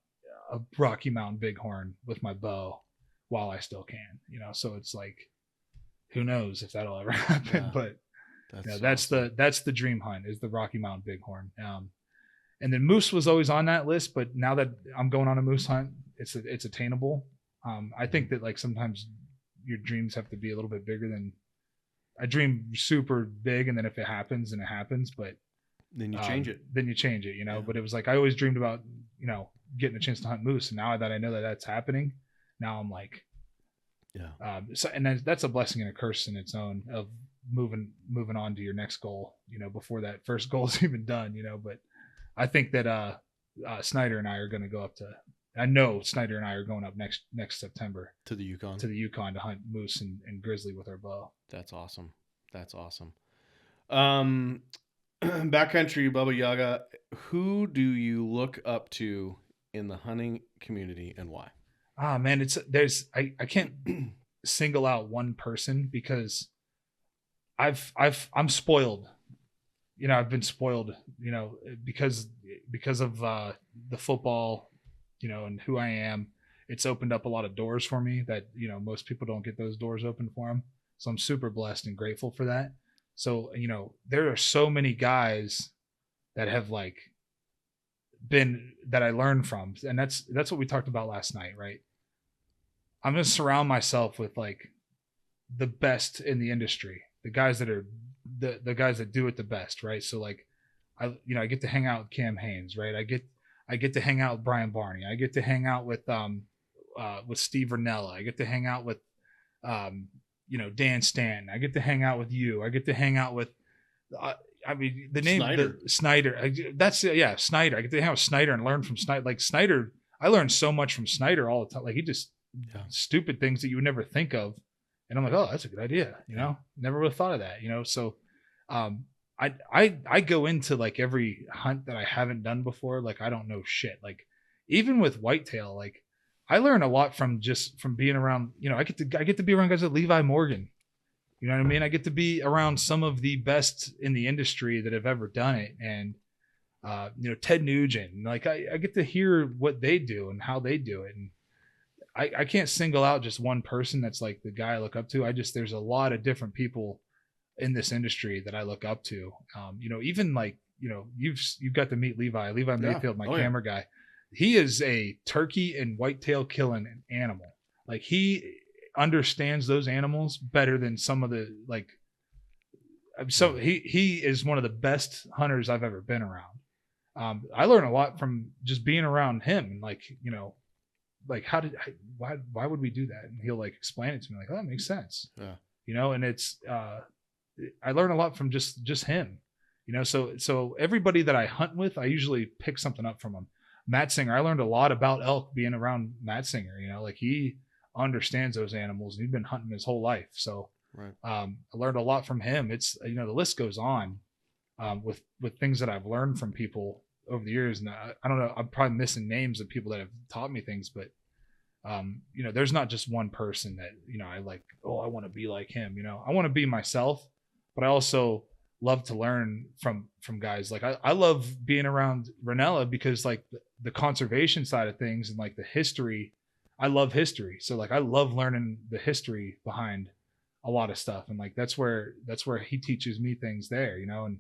Speaker 2: a Rocky Mountain bighorn with my bow while I still can, so it's like, who knows if that'll ever happen, but that's the dream hunt, is the Rocky Mountain bighorn. And then moose was always on that list, but now that I'm going on a moose hunt, it's attainable. I think that like sometimes your dreams have to be a little bit bigger than, I dream super big, and then if it happens, then it happens, but
Speaker 1: then you change it.
Speaker 2: Yeah. But it was like, I always dreamed about, getting a chance to hunt moose. And now that I know that that's happening, now I'm like, so, and that's a blessing and a curse in its own, of moving on to your next goal, before that first goal is even done, but I think that, Snyder and I are going to go up to, I know Snyder and I are going up next September
Speaker 1: to the Yukon
Speaker 2: to hunt moose and grizzly with our bow.
Speaker 1: That's awesome. Backcountry Bubba Yaga, who do you look up to in the hunting community, and why?
Speaker 2: Man, I can't single out one person, because I'm spoiled. I've been spoiled, because of the football, and who I am. It's opened up a lot of doors for me that, most people don't get those doors open for them. So I'm super blessed and grateful for that. So, there are so many guys that have like been, that I learned from. And that's what we talked about last night, right? I'm going to surround myself with like the best in the industry, the guys that are the guys that do it the best. Right. So like, I get to hang out with Cam Haynes, right? I get to hang out with Brian Barney. I get to hang out with Steve Ranella. I get to hang out with, Dan Stanton. I get to hang out with you. I get to hang out with, the name Snyder. Snyder. I get to hang out with Snyder and learn from Snyder. Like Snyder, I learned so much from Snyder all the time. Like he just stupid things that you would never think of, and I'm like, oh, that's a good idea. Never would have thought of that. So, I go into like every hunt that I haven't done before. Like I don't know shit. Like even with whitetail, like I learn a lot from being around, I get to be around guys like Levi Morgan. You know what I mean? I get to be around some of the best in the industry that have ever done it. And, Ted Nugent, like I get to hear what they do and how they do it. And I can't single out just one person that's like the guy I look up to. There's a lot of different people in this industry that I look up to. Even like, you've got to meet Levi Mayfield, my camera guy. He is a turkey and whitetail killing animal. Like he understands those animals better than some of the like. So he is one of the best hunters I've ever been around. I learn a lot from just being around him, and like like, why would we do that? And he'll like explain it to me like, oh, that makes sense.
Speaker 1: Yeah.
Speaker 2: You know, and it's, I learn a lot from just him, you know? So everybody that I hunt with, I usually pick something up from him. Matt Singer, I learned a lot about elk being around Matt Singer, you know, like he understands those animals and he's been hunting his whole life. So,
Speaker 1: Right.
Speaker 2: I learned a lot from him. It's, you know, the list goes on, with things that I've learned from people over the years. And I don't know, I'm probably missing names of people that have taught me things, but, you know, there's not just one person that, you know, I like, oh, I want to be like him. You know, I want to be myself, but I also love to learn from guys. Like I love being around Ranella because like the conservation side of things and like the history, I love history. So like, I love learning the history behind a lot of stuff. And like, that's where he teaches me things there, you know, and,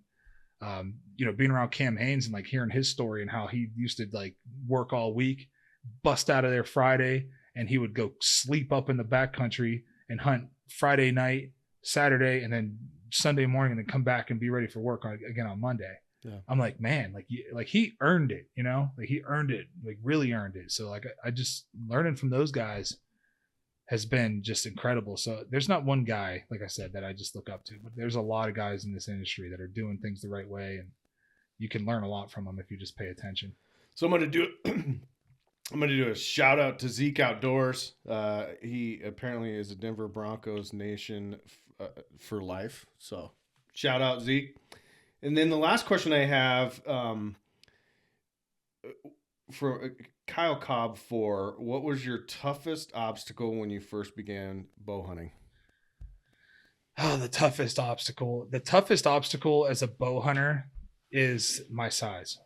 Speaker 2: you know, being around Cam Hanes and like hearing his story and how he used to like work all week, bust out of there Friday, and he would go sleep up in the backcountry and hunt Friday night, Saturday, and then Sunday morning, and then come back and be ready for work again on Monday. Yeah. I'm like, man, like he earned it, you know, like he earned it, like really earned it. So like, I just learning from those guys has been just incredible. So there's not one guy, like I said, that I just look up to, but there's a lot of guys in this industry that are doing things the right way, and you can learn a lot from them if you just pay attention.
Speaker 1: So I'm going to do a shout out to Zeke Outdoors. He apparently is a Denver Broncos nation for life. So shout out Zeke. And then the last question I have, for Kyle Cobb, what was your toughest obstacle when you first began bow hunting?
Speaker 2: Oh, the toughest obstacle. The toughest obstacle as a bow hunter is my size.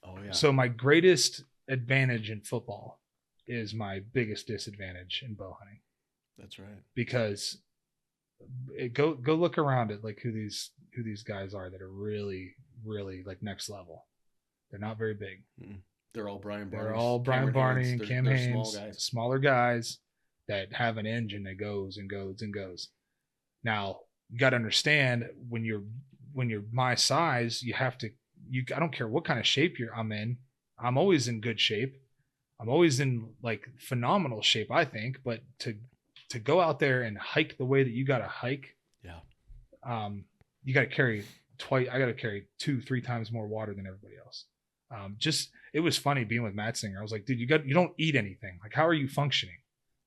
Speaker 1: Oh yeah.
Speaker 2: So my greatest advantage in football is my biggest disadvantage in bow hunting.
Speaker 1: That's right.
Speaker 2: Because go look around at like who these guys are that are really, really like next level. They're not very big.
Speaker 1: Mm-mm. They're all Brian Barney.
Speaker 2: They're all Brian Barney and Cam Hanes, smaller guys that have an engine that goes and goes and goes. Now you got to understand when you're my size, I don't care what kind of shape I'm in. I'm always in good shape. I'm always in like phenomenal shape, I think. But to go out there and hike the way that you got to hike, yeah, you got to carry I got to carry 2-3 times more water than everybody else. It was funny being with Matt Singer. I was like, dude, you don't eat anything. Like, how are you functioning?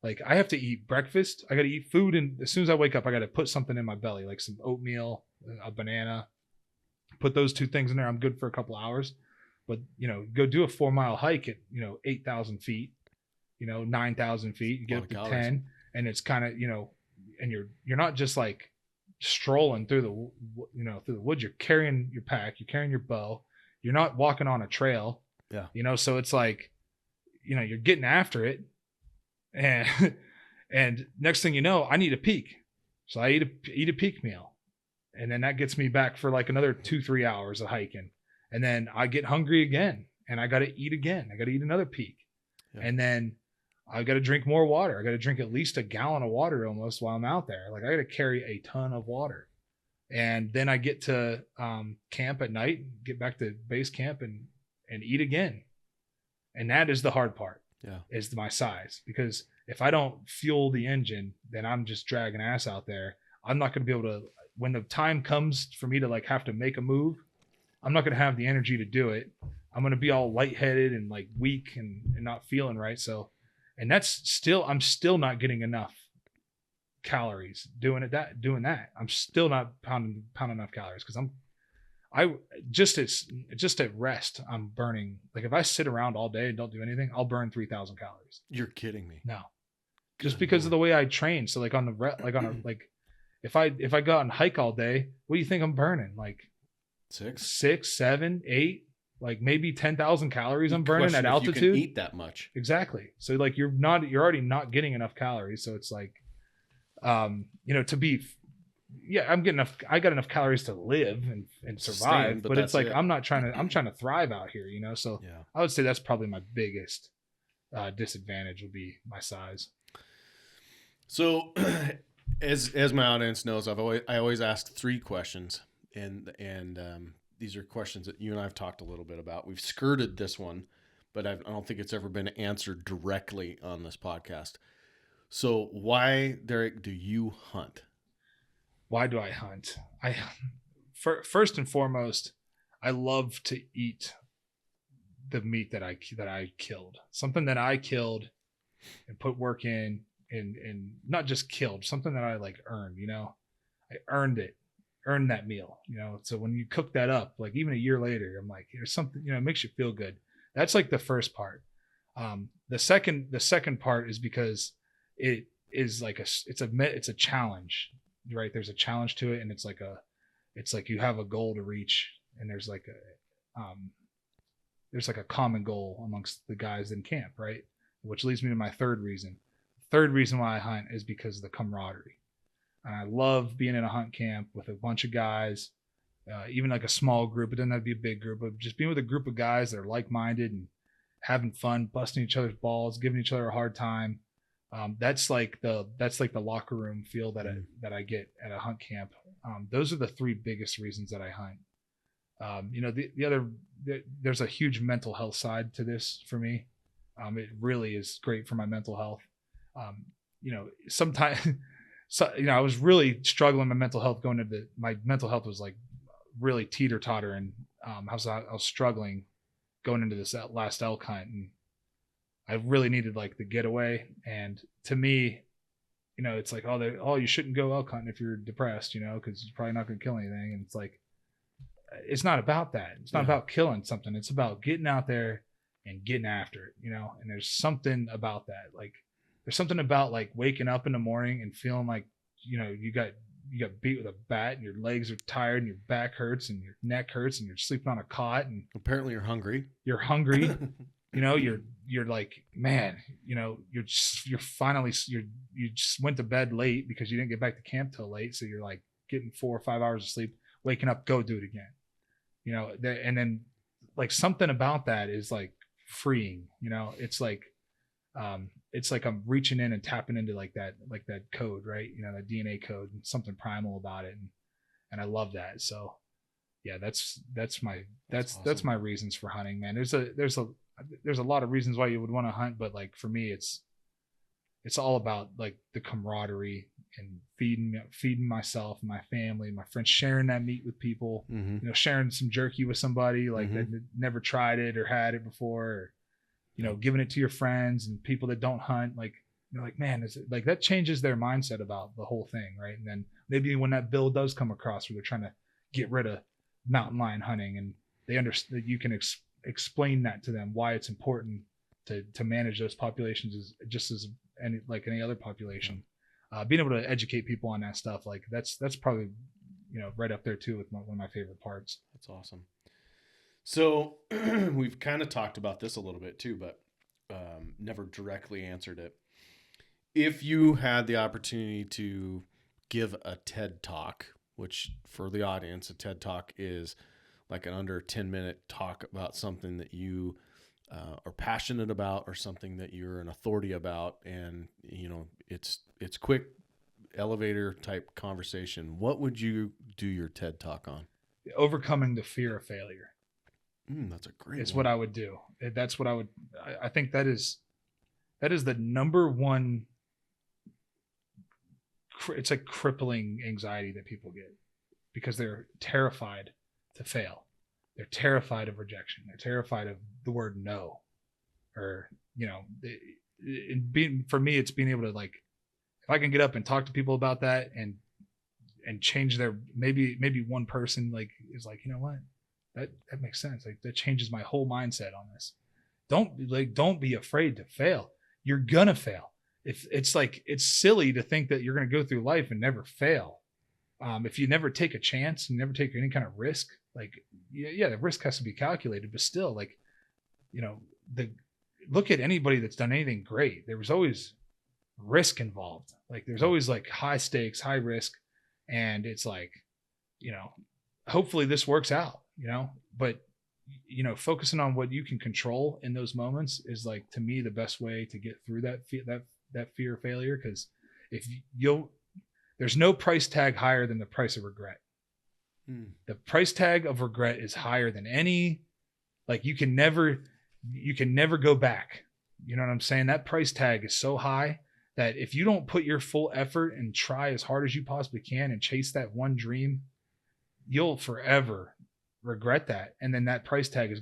Speaker 2: Like, I have to eat breakfast. I got to eat food. And as soon as I wake up, I got to put something in my belly, like some oatmeal, a banana, put those 2 things in there. I'm good for a couple hours. But, you know, go do a 4-mile hike at, you know, 8,000 feet, you know, 9,000 feet, you get up to 10, and it's kind of, you know, and you're not just like strolling through the woods. You're carrying your pack, you're carrying your bow. You're not walking on a trail. Yeah. You know, so it's like, you know, you're getting after it. And next thing you know, I need a peak. So I eat a peak meal. And then that gets me back for like another 2-3 hours of hiking. And then I get hungry again and I got to eat again. I got to eat another peak. Yeah. And then I got to drink more water. I got to drink at least a gallon of water almost while I'm out there. Like I got to carry a ton of water. And then I get to camp at night, get back to base camp and eat again. And that is the hard part. Yeah. Is my size. Because if I don't fuel the engine, then I'm just dragging ass out there. I'm not going to be able to, when the time comes for me to like have to make a move, I'm not going to have the energy to do it. I'm going to be all lightheaded and like weak and not feeling right. So, and I'm still not getting enough calories doing that. I'm still not pounding enough calories because just at rest, I'm burning. Like if I sit around all day and don't do anything, I'll burn 3,000 calories.
Speaker 1: You're kidding me.
Speaker 2: No, just because of the way I train. So like if I go out and hike all day, what do you think I'm burning? Like 6, 7, 8, like maybe 10,000 calories I'm burning at altitude.
Speaker 1: You can eat that much.
Speaker 2: Exactly. So like you're already not getting enough calories. So it's like, you know, I got enough calories to live and survive, but it's like, I'm trying to thrive out here, you know? So yeah. I would say that's probably my biggest disadvantage would be my size.
Speaker 1: So as my audience knows, I always ask 3 questions and these are questions that you and I have talked a little bit about. We've skirted this one, but I don't think it's ever been answered directly on this podcast. So why, Derek, do you hunt?
Speaker 2: Why do I hunt? First and foremost, I love to eat the meat that I killed. Something that I killed and put work in, and not just killed, something that I like earned, you know. I earned that meal, you know. So when you cook that up, like even a year later, I'm like, there's something, you know, it makes you feel good. That's like the first part. The second part is because it is like it's a challenge, right? There's a challenge to it, and it's like you have a goal to reach, and there's like a common goal amongst the guys in camp, right? Which leads me to my third reason. Third reason why I hunt is because of the camaraderie. And I love being in a hunt camp with a bunch of guys, even like a small group. It doesn't have to be a big group, but just being with a group of guys that are like-minded and having fun, busting each other's balls, giving each other a hard time. That's like the locker room feel that I get at a hunt camp. Those are the three biggest reasons that I hunt. You know, there's a huge mental health side to this for me. It really is great for my mental health. You know, sometimes, so, you know, I was really struggling with my mental health was like really teeter-totter, and I was struggling going into this last elk hunt, and I really needed like the getaway. And to me, you know, it's like, you shouldn't go elk hunting if you're depressed, you know, because you're probably not going to kill anything. And it's like, it's not about that. It's not about killing something. It's about getting out there and getting after it, you know. And there's something about that. Like, there's something about like waking up in the morning and feeling like, you know, you got beat with a bat and your legs are tired and your back hurts and your neck hurts and you're sleeping on a cot, and
Speaker 1: apparently you're hungry.
Speaker 2: You know, you're like, man, you know, you just went to bed late because you didn't get back to camp till late. So you're like getting 4 or 5 hours of sleep, waking up, go do it again, you know. And then like something about that is like freeing, you know. It's like I'm reaching in and tapping into like that code, right? You know, that DNA code, and something primal about it. And I love that. So yeah, that's awesome. My reasons for hunting, man. There's a lot of reasons why you would want to hunt, but like for me, it's all about like the camaraderie and feeding myself and my family, my friends, sharing that meat with people, you know, sharing some jerky with somebody like that never tried it or had it before, or, you know, giving it to your friends and people that don't hunt. Like, you're like, man, is it like that changes their mindset about the whole thing, right? And then maybe when that bill does come across where they're trying to get rid of mountain lion hunting, and they understand, you can explain that to them, why it's important to manage those populations is just as any other population. Being able to educate people on that stuff, like that's probably, you know, right up there too with one of my favorite parts.
Speaker 1: That's awesome. So we've kind of talked about this a little bit too, but never directly answered it. If you had the opportunity to give a TED Talk, which for the audience, a TED Talk is like an under 10-minute talk about something that you are passionate about, or something that you're an authority about, and you know it's quick, elevator type conversation. What would you do your TED Talk on?
Speaker 2: Overcoming the fear of failure.
Speaker 1: That's a great.
Speaker 2: It's what I would do. That's what I would. I think that is the number one. It's like crippling anxiety that people get because they're terrified to fail. They're terrified of rejection. They're terrified of the word no, or, you know, for me, it's being able to, like, if I can get up and talk to people about that and change their, maybe one person like is like, you know what, that makes sense. Like, that changes my whole mindset on this. Don't be afraid to fail. You're gonna fail. If it's like, it's silly to think that you're going to go through life and never fail. If you never take a chance and never take any kind of risk, like, yeah, the risk has to be calculated, but still, like, you know, look at anybody that's done anything great. There was always risk involved. Like, there's always like high stakes, high risk. And it's like, you know, hopefully this works out, you know, but, you know, focusing on what you can control in those moments is, like, to me, the best way to get through that fear of failure. Because there's no price tag higher than the price of regret. The price tag of regret is higher than any, like, you can never, you can never go back. You know what I'm saying? That price tag is so high that if you don't put your full effort and try as hard as you possibly can and chase that one dream, you'll forever regret that. And then that price tag is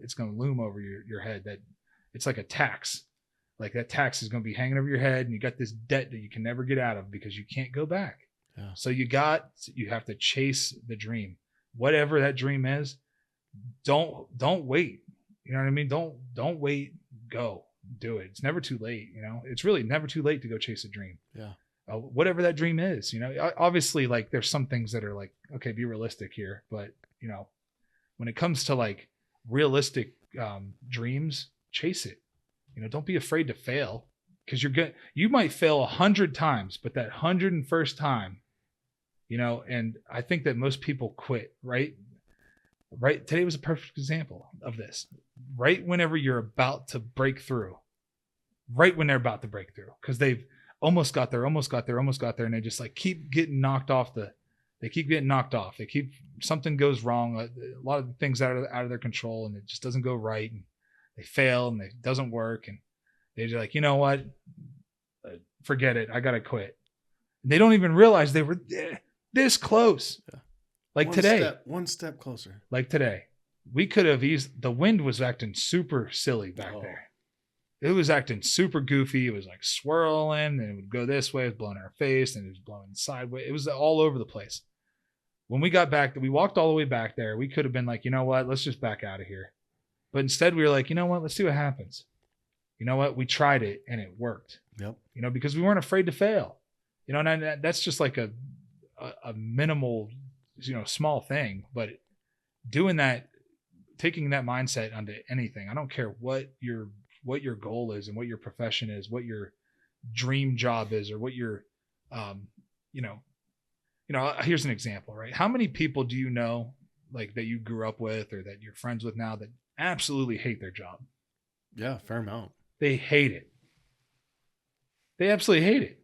Speaker 2: it's going to loom over your head. That it's like a tax. Like that tax is going to be hanging over your head, and you got this debt that you can never get out of because you can't go back.
Speaker 1: Yeah.
Speaker 2: So you have to chase the dream, whatever that dream is. Don't wait. You know what I mean? Don't wait. Go do it. It's never too late. You know, it's really never too late to go chase a dream.
Speaker 1: Yeah.
Speaker 2: Whatever that dream is, you know, obviously like there's some things that are like, okay, be realistic here. But you know, when it comes to like realistic dreams, chase it. You know, don't be afraid to fail, because you might fail 100 times, but that 101st time, you know, and I think that most people quit, right? Today was a perfect example of this. Right whenever you're about to break through, right when they're about to break through, because they've almost got there, and they just like keep getting knocked off. They keep getting knocked off. Something goes wrong. A lot of things out of their control, and it just doesn't go right. And they fail, and it doesn't work, and they're just like, you know what? Forget it. I gotta quit. And they don't even realize they were this close. Yeah. Like today,
Speaker 1: one step closer.
Speaker 2: Like today, we could have the wind was acting super silly back there. It was acting super goofy. It was like swirling, and it would go this way. It was blowing in our face, and it was blowing sideways. It was all over the place. When we got back, we walked all the way back there. We could have been like, you know what? Let's just back out of here. But instead, we were like, you know what? Let's see what happens. You know what? We tried it, and it worked.
Speaker 1: Yep.
Speaker 2: You know, because we weren't afraid to fail. You know, and that's just like a minimal, you know, small thing. But doing that, taking that mindset onto anything, I don't care what your goal is and what your profession is, what your dream job is, or what your, you know, here's an example, right? How many people do you know, like that you grew up with or that you're friends with now, that absolutely hate their job?
Speaker 1: Yeah, fair amount. They
Speaker 2: hate it. They absolutely hate it.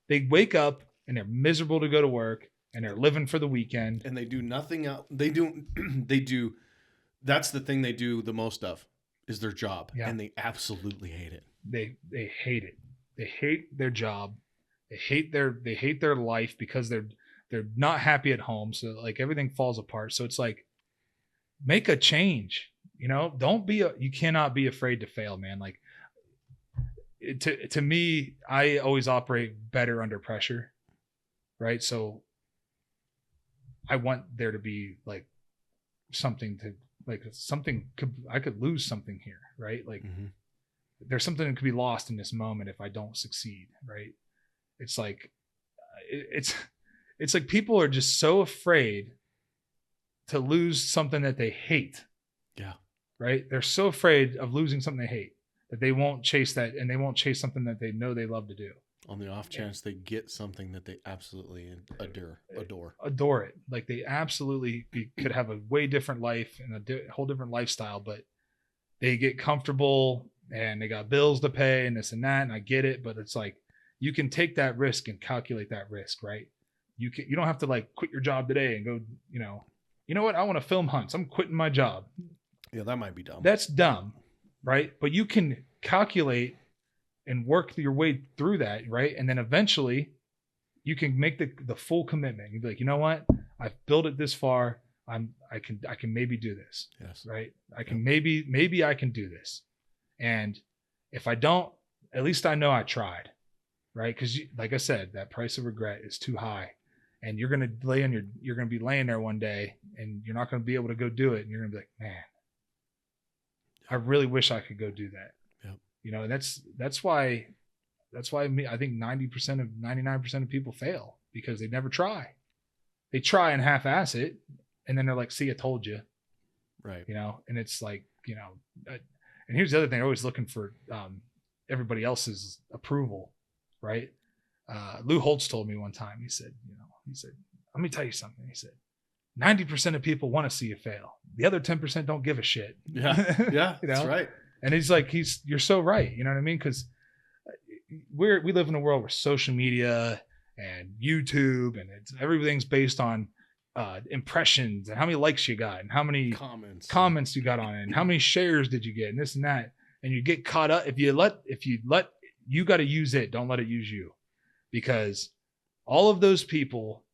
Speaker 2: They wake up and they're miserable to go to work, and they're living for the weekend,
Speaker 1: and they do nothing else. They do. That's the thing they do the most of, is their job. Yeah. And they absolutely hate it.
Speaker 2: They hate it. They hate their job. They hate their life because they're not happy at home. So like everything falls apart. So it's like, make a change. You know, you cannot be afraid to fail, man. Like to me, I always operate better under pressure. Right. So I want there to be like I could lose something here. Right. Like there's something that could be lost in this moment if I don't succeed. Right. It's like, it's like people are just so afraid to lose something that they hate.
Speaker 1: Yeah.
Speaker 2: Right. They're so afraid of losing something they hate that they won't chase that, and they won't chase something that they know they love to do.
Speaker 1: On the off chance they get something that they absolutely
Speaker 2: adore it. Like they absolutely could have a way different life and a whole different lifestyle, but they get comfortable and they got bills to pay and this and that. And I get it, but it's like, you can take that risk and calculate that risk, right? You don't have to like quit your job today and go, you know what? I want to film hunts. I'm quitting my job.
Speaker 1: Yeah, that might be dumb.
Speaker 2: That's dumb, right? But you can calculate and work your way through that, right? And then eventually you can make the full commitment. You'd be like, you know what? I've built it this far. I can maybe do this.
Speaker 1: Yes.
Speaker 2: Right. I can maybe I can do this. And if I don't, at least I know I tried. Right. Cause like I said, that price of regret is too high, and you're going to be laying there one day and you're not going to be able to go do it. And you're going to be like, man, I really wish I could go do that.
Speaker 1: Yep.
Speaker 2: You know, and that's why I think 99% of people fail, because they never try. They try and half-ass it, and then they're like, see, I told you.
Speaker 1: Right.
Speaker 2: You know, and it's like, you know, and here's the other thing. I'm always looking for everybody else's approval, right? Lou Holtz told me one time, he said, let me tell you something. He said, 90% of people want to see you fail. The other 10% don't give a shit.
Speaker 1: Yeah. Yeah.
Speaker 2: You know?
Speaker 1: That's right.
Speaker 2: And he's like, you're so right. You know what I mean? Because we live in a world where social media and YouTube and everything's based on impressions and how many likes you got and how many comments you got on it and how many shares did you get and this and that. And you get caught up. If you let, you got to use it. Don't let it use you, because all of those people,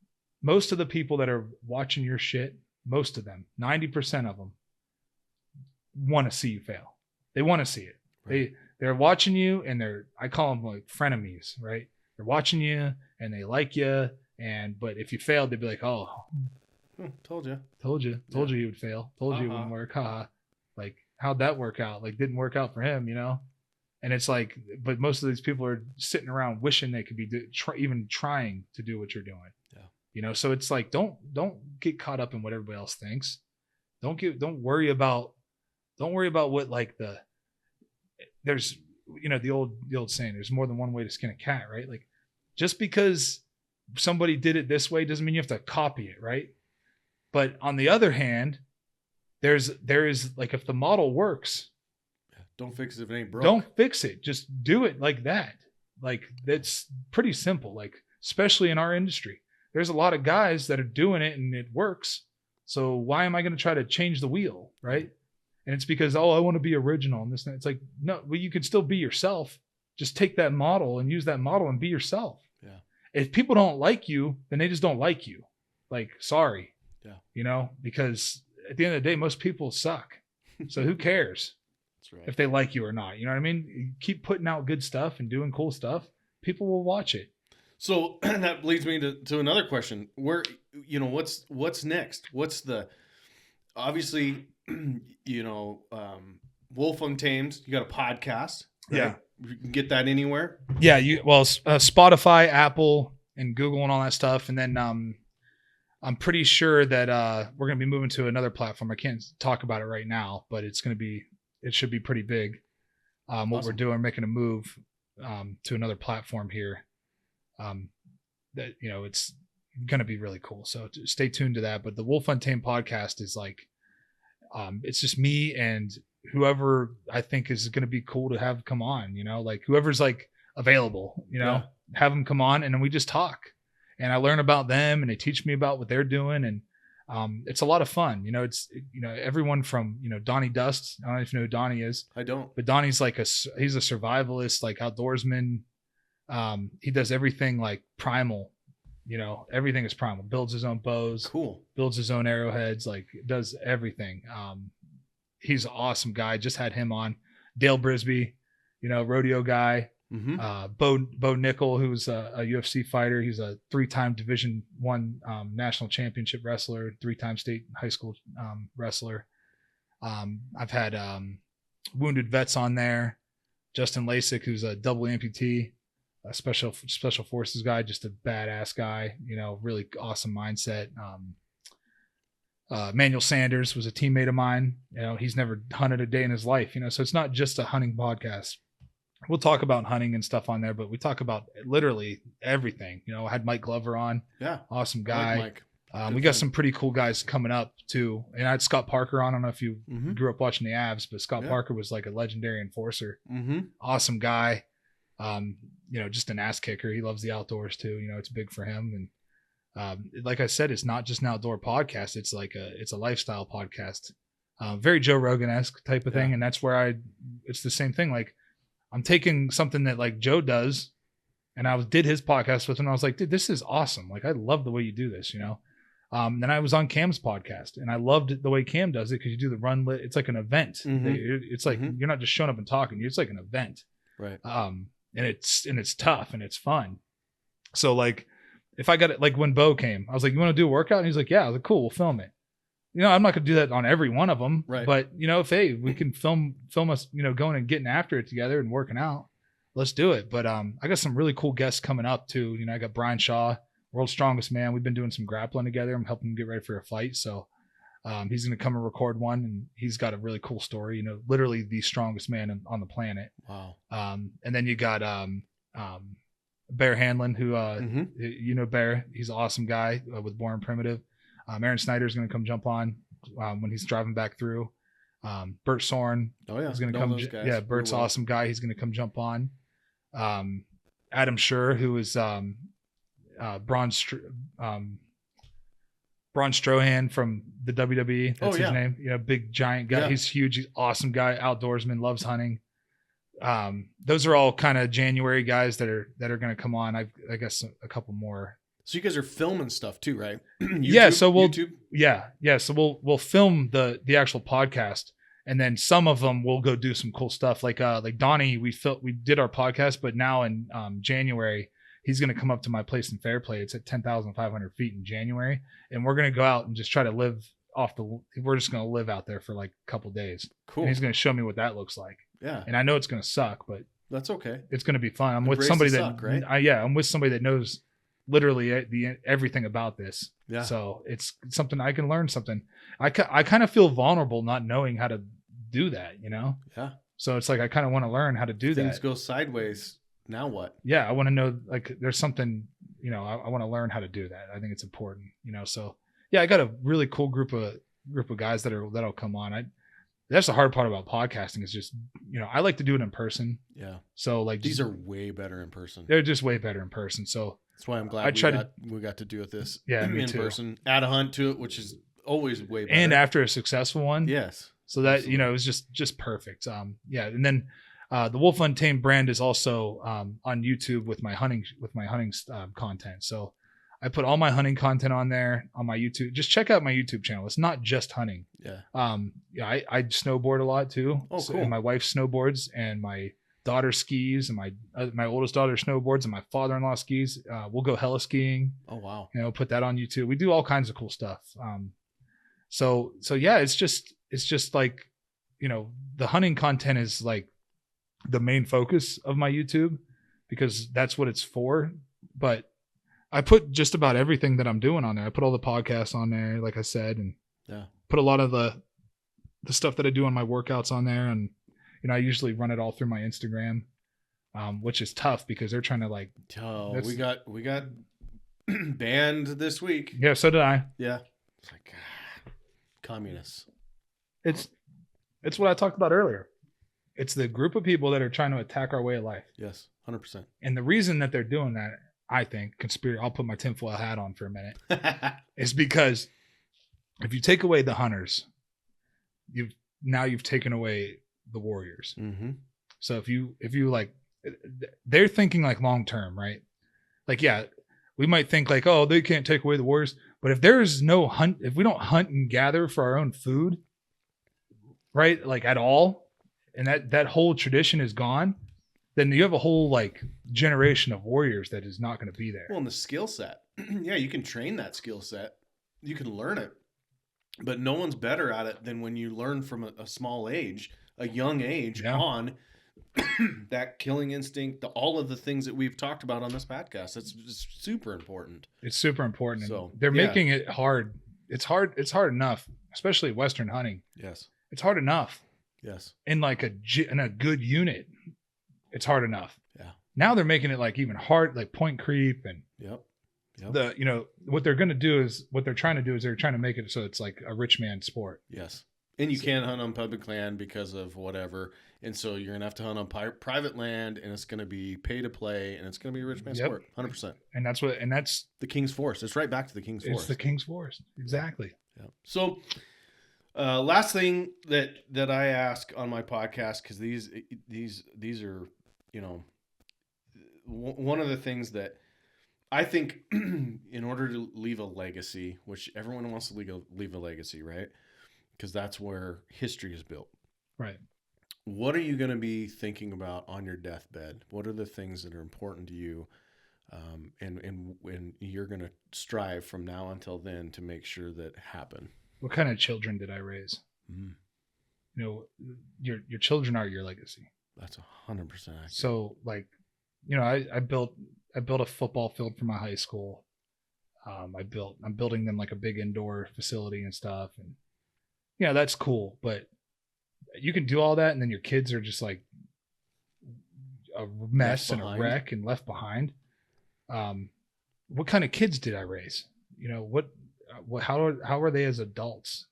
Speaker 2: most of the people that are watching your shit, most of them, 90% of them want to see you fail. They want to see it. Right. They're watching you, and I call them like frenemies, right? They're watching you and they like you. But if you failed, they'd be like, oh,
Speaker 1: told you
Speaker 2: you would fail. Told you it wouldn't work. Haha. Like, how'd that work out? Like, didn't work out for him, you know? And it's like, but most of these people are sitting around wishing they could be even trying to do what you're doing. Yeah. You know, so it's like, don't get caught up in what everybody else thinks. Don't worry about what like there's, you know, the old saying, there's more than one way to skin a cat, right? Like, just because somebody did it this way doesn't mean you have to copy it, right? But on the other hand, there is like, if the model works,
Speaker 1: don't fix it if it ain't broke.
Speaker 2: Don't fix it. Just do it like that. Like, that's pretty simple. Like, especially in our industry, there's a lot of guys that are doing it and it works. So why am I going to try to change the wheel, right? And it's because, I want to be original and this and that. It's like, no, well, you can still be yourself. Just take that model and use that model and be yourself. Yeah. If people don't like you, then they just don't like you. Like, sorry. Yeah. You know, because at the end of the day, most people suck. So who cares? That's right. If they like you or not, you know what I mean? You keep putting out good stuff and doing cool stuff, people will watch it.
Speaker 1: So that leads me to another question. Where, you know, what's next? What's the, obviously, you know, Wolfe Untamed, you got a podcast, right? Yeah. You can get that anywhere.
Speaker 2: Yeah. Spotify, Apple, and Google and all that stuff. And then, I'm pretty sure that, we're going to be moving to another platform. I can't talk about it right now, but it should be pretty big. Awesome. What we're doing, making a move, to another platform here. That, you know, it's going to be really cool. So stay tuned to that. But the Wolfe Untamed podcast is like, it's just me and whoever I think is going to be cool to have come on, you know, like whoever's like available, you know, have them come on and then we just talk and I learn about them and they teach me about what they're doing. And, it's a lot of fun. You know, it's, you know, everyone from, you know, Donnie Dust. I don't know if you know who Donnie is.
Speaker 1: I don't.
Speaker 2: But Donnie's like he's a survivalist, like outdoorsman. He does everything like primal, you know, everything is primal. Builds his own bows.
Speaker 1: Cool.
Speaker 2: Builds his own arrowheads, like does everything. He's an awesome guy. Just had him on. Dale Brisby, you know, rodeo guy. Mm-hmm. Bo Nickel, who's a UFC fighter. He's a 3-time Division I national championship wrestler, 3-time state high school wrestler. I've had wounded vets on there. Justin Lasik, who's a double amputee, a special forces guy, just a badass guy. You know, really awesome mindset. Manuel Sanders was a teammate of mine. You know, he's never hunted a day in his life. You know, so it's not just a hunting podcast. We'll talk about hunting and stuff on there, but we talk about literally everything. You know, I had Mike Glover on. Yeah. Awesome guy. Like Mike. We got some pretty cool guys coming up too. And I had Scott Parker on. I don't know if you grew up watching the Avs, but Scott Parker was like a legendary enforcer. Awesome guy. You know, just an ass kicker. He loves the outdoors too. You know, it's big for him. And like I said, it's not just an outdoor podcast. It's like it's a lifestyle podcast. Very Joe Rogan-esque type of thing. And that's where it's the same thing. Like, I'm taking something that like Joe does and I did his podcast with him. And I was like, dude, this is awesome. Like, I love the way you do this, you know? Then I was on Cam's podcast and I loved the way Cam does it. Cause you do the run. It's like an event. It's like, you're not just showing up and talking. It's like an event. Right. And it's tough and it's fun. So like, if I got it, like when Bo came, I was like, you want to do a workout? And he's like, yeah. I was like, cool, we'll film it. You know, I'm not going to do that on every one of them, right? But you know, if we can film us, you know, going and getting after it together and working out, let's do it. But I got some really cool guests coming up too. You know, I got Brian Shaw, world's strongest man. We've been doing some grappling together. I'm helping him get ready for a fight. So he's going to come and record one, and he's got a really cool story. You know, literally the strongest man on the planet. Wow. And then you got Bear Hanlon, who you know Bear. He's an awesome guy with Born Primitive. Aaron Snyder's going to come jump on when he's driving back through. Bert Sorn is going to come. Yeah, Bert's an awesome guy. He's going to come jump on. Adam Schur, who is Braun Strowman from the WWE. That's his name. Big giant guy.
Speaker 1: Yeah.
Speaker 2: He's huge. He's awesome guy. Outdoorsman, loves hunting. Those are all kind of January guys that are going to come on. I guess a couple more.
Speaker 1: So you guys are filming stuff too, right?
Speaker 2: Yeah. So
Speaker 1: YouTube?
Speaker 2: Yeah. So we'll film the actual podcast, and then some of them we'll go do some cool stuff. Like Donnie, we did our podcast, but now in January, he's going to come up to my place in Fairplay. It's at 10,500 feet in January. And we're going to go out and just try to live we're just going to live out there for like a couple days.
Speaker 1: Cool.
Speaker 2: And he's going to show me what that looks like.
Speaker 1: Yeah.
Speaker 2: And I know it's going to suck, but
Speaker 1: that's okay.
Speaker 2: It's going to be fun. I'm
Speaker 1: Embrace
Speaker 2: with somebody
Speaker 1: the
Speaker 2: that,
Speaker 1: suck, right?
Speaker 2: I'm with somebody that knows literally everything about this.
Speaker 1: Yeah.
Speaker 2: So it's something I can learn something. I kind of feel vulnerable not knowing how to do that,
Speaker 1: Yeah.
Speaker 2: So it's like, I kind of want to learn how to do that.
Speaker 1: Things go sideways. Now what?
Speaker 2: Yeah. I want to know, like, there's something, I want to learn how to do that. I think it's important, so yeah, I got a really cool group of guys that'll come on. That's the hard part about podcasting is just, I like to do it in person.
Speaker 1: Yeah.
Speaker 2: So like
Speaker 1: these are way better in person.
Speaker 2: They're just way better in person. So
Speaker 1: that's why I'm glad we got to do it this
Speaker 2: me
Speaker 1: in
Speaker 2: too.
Speaker 1: person. Add a hunt to it, which is always way better.
Speaker 2: And after a successful one.
Speaker 1: Yes.
Speaker 2: So that, absolutely. It was just perfect. Yeah. And then the Wolfe Untamed brand is also on YouTube with my hunting content. So I put all my hunting content on there on my YouTube. Just check out my YouTube channel. It's not just hunting.
Speaker 1: Yeah.
Speaker 2: I snowboard a lot too.
Speaker 1: Oh, cool.
Speaker 2: And my wife snowboards, and my daughter skis, and my oldest daughter snowboards, and my father-in-law skis. We'll go heli skiing.
Speaker 1: Oh wow.
Speaker 2: Put that on YouTube. We do all kinds of cool stuff. So yeah, it's just like, the hunting content is like the main focus of my YouTube because that's what it's for. But I put just about everything that I'm doing on there. I put all the podcasts on there, like I said, and put a lot of the stuff that I do on my workouts on there. And, I usually run it all through my Instagram, which is tough because they're trying to like,
Speaker 1: we got banned this week.
Speaker 2: Yeah. So did I.
Speaker 1: Yeah. It's like communists.
Speaker 2: It's what I talked about earlier. It's the group of people that are trying to attack our way of life.
Speaker 1: Yes. 100%. And
Speaker 2: the reason that they're doing that, I think, I'll put my tinfoil hat on for a minute, is because if you take away the hunters, you've taken away the warriors.
Speaker 1: Mm-hmm.
Speaker 2: So if you like, they're thinking like long term, right? Like, yeah, we might think like, oh, they can't take away the warriors, but if there's no hunt, if we don't hunt and gather for our own food, right, like at all, and that whole tradition is gone, then you have a whole like generation of warriors that is not going to be there.
Speaker 1: Well, and the skill set, yeah, you can train that skill set, you can learn it, but no one's better at it than when you learn from a small age, a young age, on that killing instinct, all of the things that we've talked about on this podcast. It's super important.
Speaker 2: It's super important.
Speaker 1: So
Speaker 2: they're making it hard. It's hard enough, especially Western hunting.
Speaker 1: Yes.
Speaker 2: It's hard enough.
Speaker 1: Yes.
Speaker 2: In a good unit, it's hard enough.
Speaker 1: Yeah.
Speaker 2: Now they're making it like even hard, like point creep and what they're going to do is they're trying to make it so it's like a rich man sport.
Speaker 1: Yes. And you can't hunt on public land because of whatever. And so you're going to have to hunt on private land, and it's going to be pay to play, and it's going to be a rich man sport. 100%.
Speaker 2: And that's
Speaker 1: the King's Forest. It's right back to the King's Forest.
Speaker 2: It's the King's Forest. Exactly.
Speaker 1: Yeah. So last thing that I ask on my podcast, because these are, one of the things that I think in order to leave a legacy, which everyone wants to leave a legacy, right? Because that's where history is built.
Speaker 2: Right.
Speaker 1: What are you going to be thinking about on your deathbed? What are the things that are important to you? And when you're going to strive from now until then to make sure that happen.
Speaker 2: What kind of children did I raise?
Speaker 1: Mm-hmm.
Speaker 2: Your children are your legacy.
Speaker 1: That's 100% accurate.
Speaker 2: So like, I built a football field for my high school. I'm building them like a big indoor facility and stuff. And that's cool. But you can do all that, and then your kids are just like a mess and a wreck and left behind. What kind of kids did I raise? How are they as adults?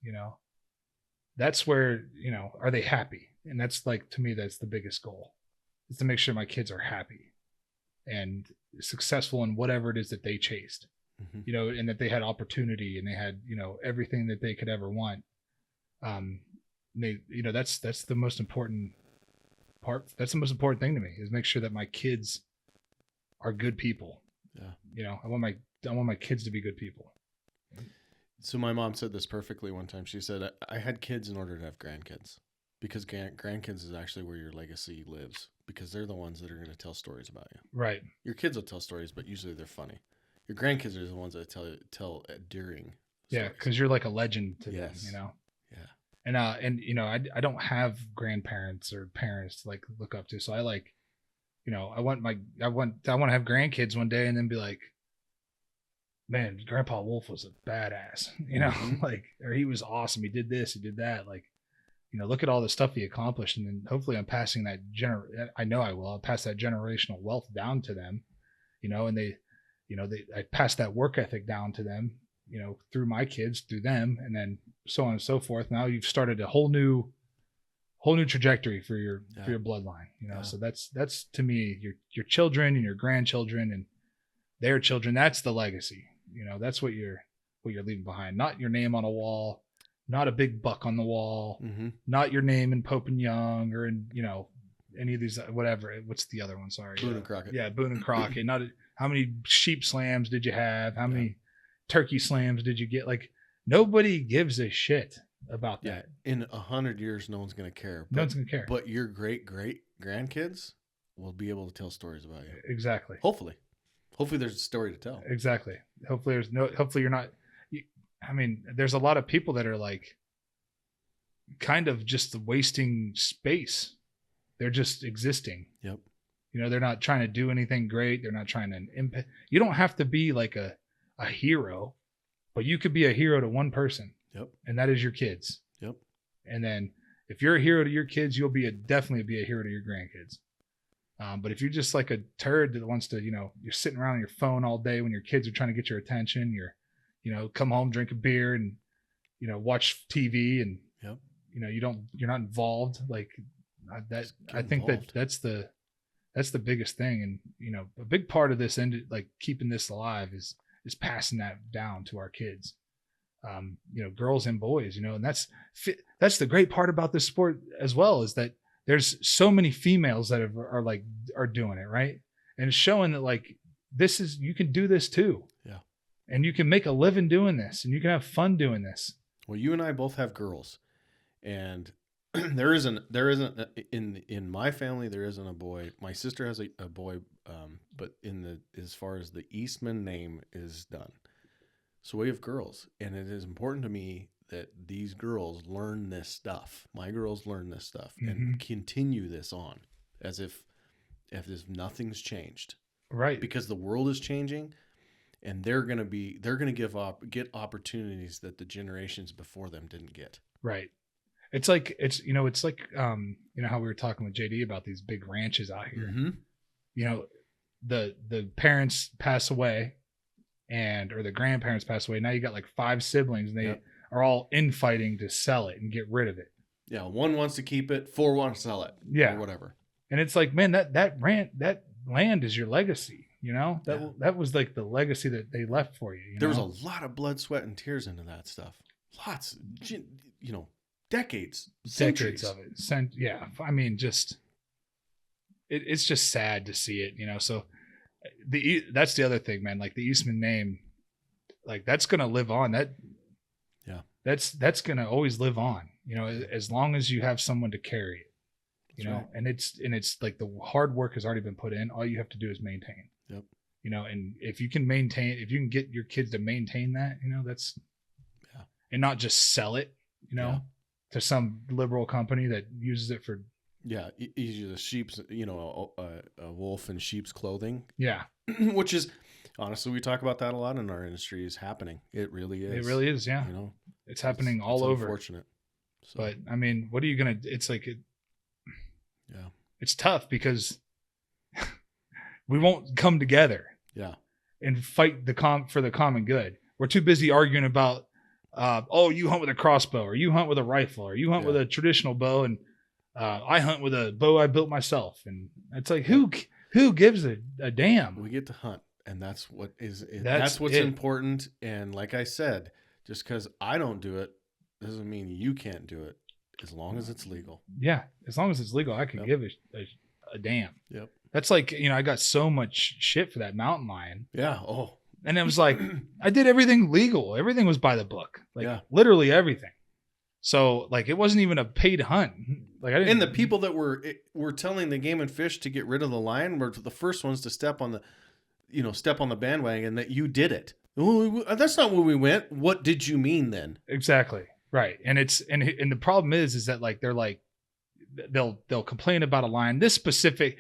Speaker 2: That's where, are they happy? And that's like, to me, that's the biggest goal, is to make sure my kids are happy and successful in whatever it is that they chased. you know, and that they had opportunity and they had, you know, everything that they could ever want. They, you know, that's the most important part. That's the most important thing to me, is make sure that my kids are good people.
Speaker 1: Yeah.
Speaker 2: You know, I want my kids to be good people.
Speaker 1: So my mom said this perfectly one time. She said, I had kids in order to have grandkids, because grandkids is actually where your legacy lives, because they're the ones that are going to tell stories about you.
Speaker 2: Right.
Speaker 1: Your kids will tell stories, but usually they're funny. Your grandkids are the ones that tell enduring.
Speaker 2: Yeah, because you're like a legend to them,
Speaker 1: Yes.
Speaker 2: you know.
Speaker 1: Yeah.
Speaker 2: And you know, I don't have grandparents or parents to like look up to, so I like, you know, I want to have grandkids one day and then be like, man, Grandpa Wolfe was a badass, you know, like, or he was awesome. He did this, he did that. Like, you know, look at all the stuff he accomplished. And then hopefully I'm passing that I know I will. I'll pass that generational wealth down to them, you know, and they, you know, I pass that work ethic down to them, you know, through my kids, through them, and then so on and so forth. Now you've started a whole new trajectory for your bloodline, you know.
Speaker 1: Yeah.
Speaker 2: So that's to me, your children and your grandchildren and their children. That's the legacy, you know. That's what you're leaving behind. Not your name on a wall, not a big buck on the wall, not your name in Pope and Young or in, you know, any of these, whatever. What's the other one? Sorry,
Speaker 1: Boone and Crockett.
Speaker 2: Yeah, Boone and Crockett. Not how many sheep slams did you have? How many turkey slams did you get? Like, nobody gives a shit about that.
Speaker 1: In 100 years, no one's going to care.
Speaker 2: No one's going to care.
Speaker 1: But your great grandkids will be able to tell stories about you.
Speaker 2: Exactly.
Speaker 1: Hopefully there's a story to tell.
Speaker 2: Exactly. Hopefully you're not, I mean, there's a lot of people that are like kind of just wasting space. They're just existing.
Speaker 1: Yep.
Speaker 2: You know, they're not trying to do anything great. They're not trying to impact. You don't have to be like a hero, but you could be a hero to one person.
Speaker 1: Yep.
Speaker 2: And that is your kids.
Speaker 1: Yep.
Speaker 2: And then if you're a hero to your kids, you'll definitely be a hero to your grandkids. But if you're just like a turd that wants to, you know, you're sitting around on your phone all day when your kids are trying to get your attention, you're, you know, come home, drink a beer and, you know, watch TV and, you know, you're not involved like that. I think that's the biggest thing. And, you know, a big part of this like keeping this alive is passing that down to our kids, you know, girls and boys, you know, and that's the great part about this sport as well, is that there's so many females that are doing it. Right. And it's showing that like, you can do this too. Yeah. And you can make a living doing this and you can have fun doing this.
Speaker 1: Well, you and I both have girls, and there isn't in my family, there isn't a boy. My sister has a boy, but as far as the Eastman name is done. So we have girls, and it is important to me that these girls learn this stuff. My girls learn this stuff and continue this on as if nothing's changed.
Speaker 2: Right.
Speaker 1: Because the world is changing, and they're going to get opportunities that the generations before them didn't get.
Speaker 2: Right. It's like you know how we were talking with JD about these big ranches out here. You know, the parents pass away or the grandparents pass away. Now you got like 5 siblings, and they are all infighting to sell it and get rid of it.
Speaker 1: Yeah, 1 wants to keep it, 4 want to sell it.
Speaker 2: Yeah,
Speaker 1: or whatever.
Speaker 2: And it's like, man, that land is your legacy. You know, that was like the legacy that they left for you.
Speaker 1: There was a lot of blood, sweat, and tears into that stuff. Lots, you know, decades of
Speaker 2: it. Yeah, I mean, just it's just sad to see it. You know, so that's the other thing, man. Like the Eastman name, like that's gonna live on. That's gonna always live on. You know, as long as you have someone to carry it. You know, right. and it's like the hard work has already been put in. All you have to do is maintain.
Speaker 1: Yep.
Speaker 2: You know, and if you can get your kids to maintain that, you know, that's and not just sell it, you know, to some liberal company that uses it for
Speaker 1: the sheep's, you know, a wolf in sheep's clothing.
Speaker 2: Yeah.
Speaker 1: Which is honestly, we talk about that a lot in our industry. Is happening. It really is.
Speaker 2: It really is. Yeah.
Speaker 1: You know,
Speaker 2: it's happening all over.
Speaker 1: Unfortunate. So.
Speaker 2: But I mean, what are you gonna? It's like it's tough because we won't come together.
Speaker 1: Yeah.
Speaker 2: And fight for the common good. We're too busy arguing about, you hunt with a crossbow, or you hunt with a rifle, or you hunt with a traditional bow, and I hunt with a bow I built myself. And it's like, who gives a damn?
Speaker 1: We get to hunt. And that's what is
Speaker 2: That's
Speaker 1: what's
Speaker 2: it.
Speaker 1: important. And like I said, just because I don't do it doesn't mean you can't do it, as long as it's legal.
Speaker 2: Yeah, as long as it's legal, I can give a damn.
Speaker 1: Yep.
Speaker 2: That's like, I got so much shit for that mountain lion.
Speaker 1: Yeah. Oh.
Speaker 2: And it was like, I did everything legal. Everything was by the book. Like literally everything. So like, it wasn't even a paid hunt. Like I didn't.
Speaker 1: And the people that were telling the Game and Fish to get rid of the lion were the first ones to step on the bandwagon that you did it. Well, that's not where we went. What did you mean then?
Speaker 2: Exactly. Right. And and the problem is that like, they're like, they'll complain about a lion. This specific,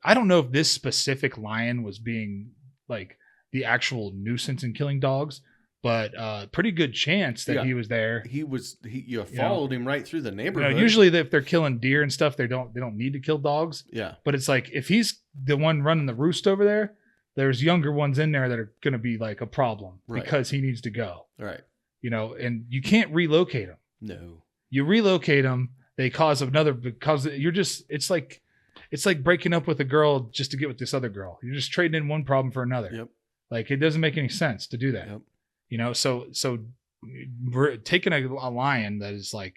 Speaker 2: I don't know if this specific lion was being like the actual nuisance and killing dogs, but pretty good chance that he was there.
Speaker 1: You followed him right through the neighborhood.
Speaker 2: Usually if they're killing deer and stuff, they don't need to kill dogs.
Speaker 1: Yeah.
Speaker 2: But it's like, if he's the one running the roost over there, there's younger ones in there that are going to be like a problem because he needs to go.
Speaker 1: Right.
Speaker 2: And you can't relocate them.
Speaker 1: No.
Speaker 2: You relocate them, they cause it's like breaking up with a girl just to get with this other girl. You're just trading in one problem for another.
Speaker 1: Yep.
Speaker 2: Like it doesn't make any sense to do that. Yep. So we're taking a lion that is like,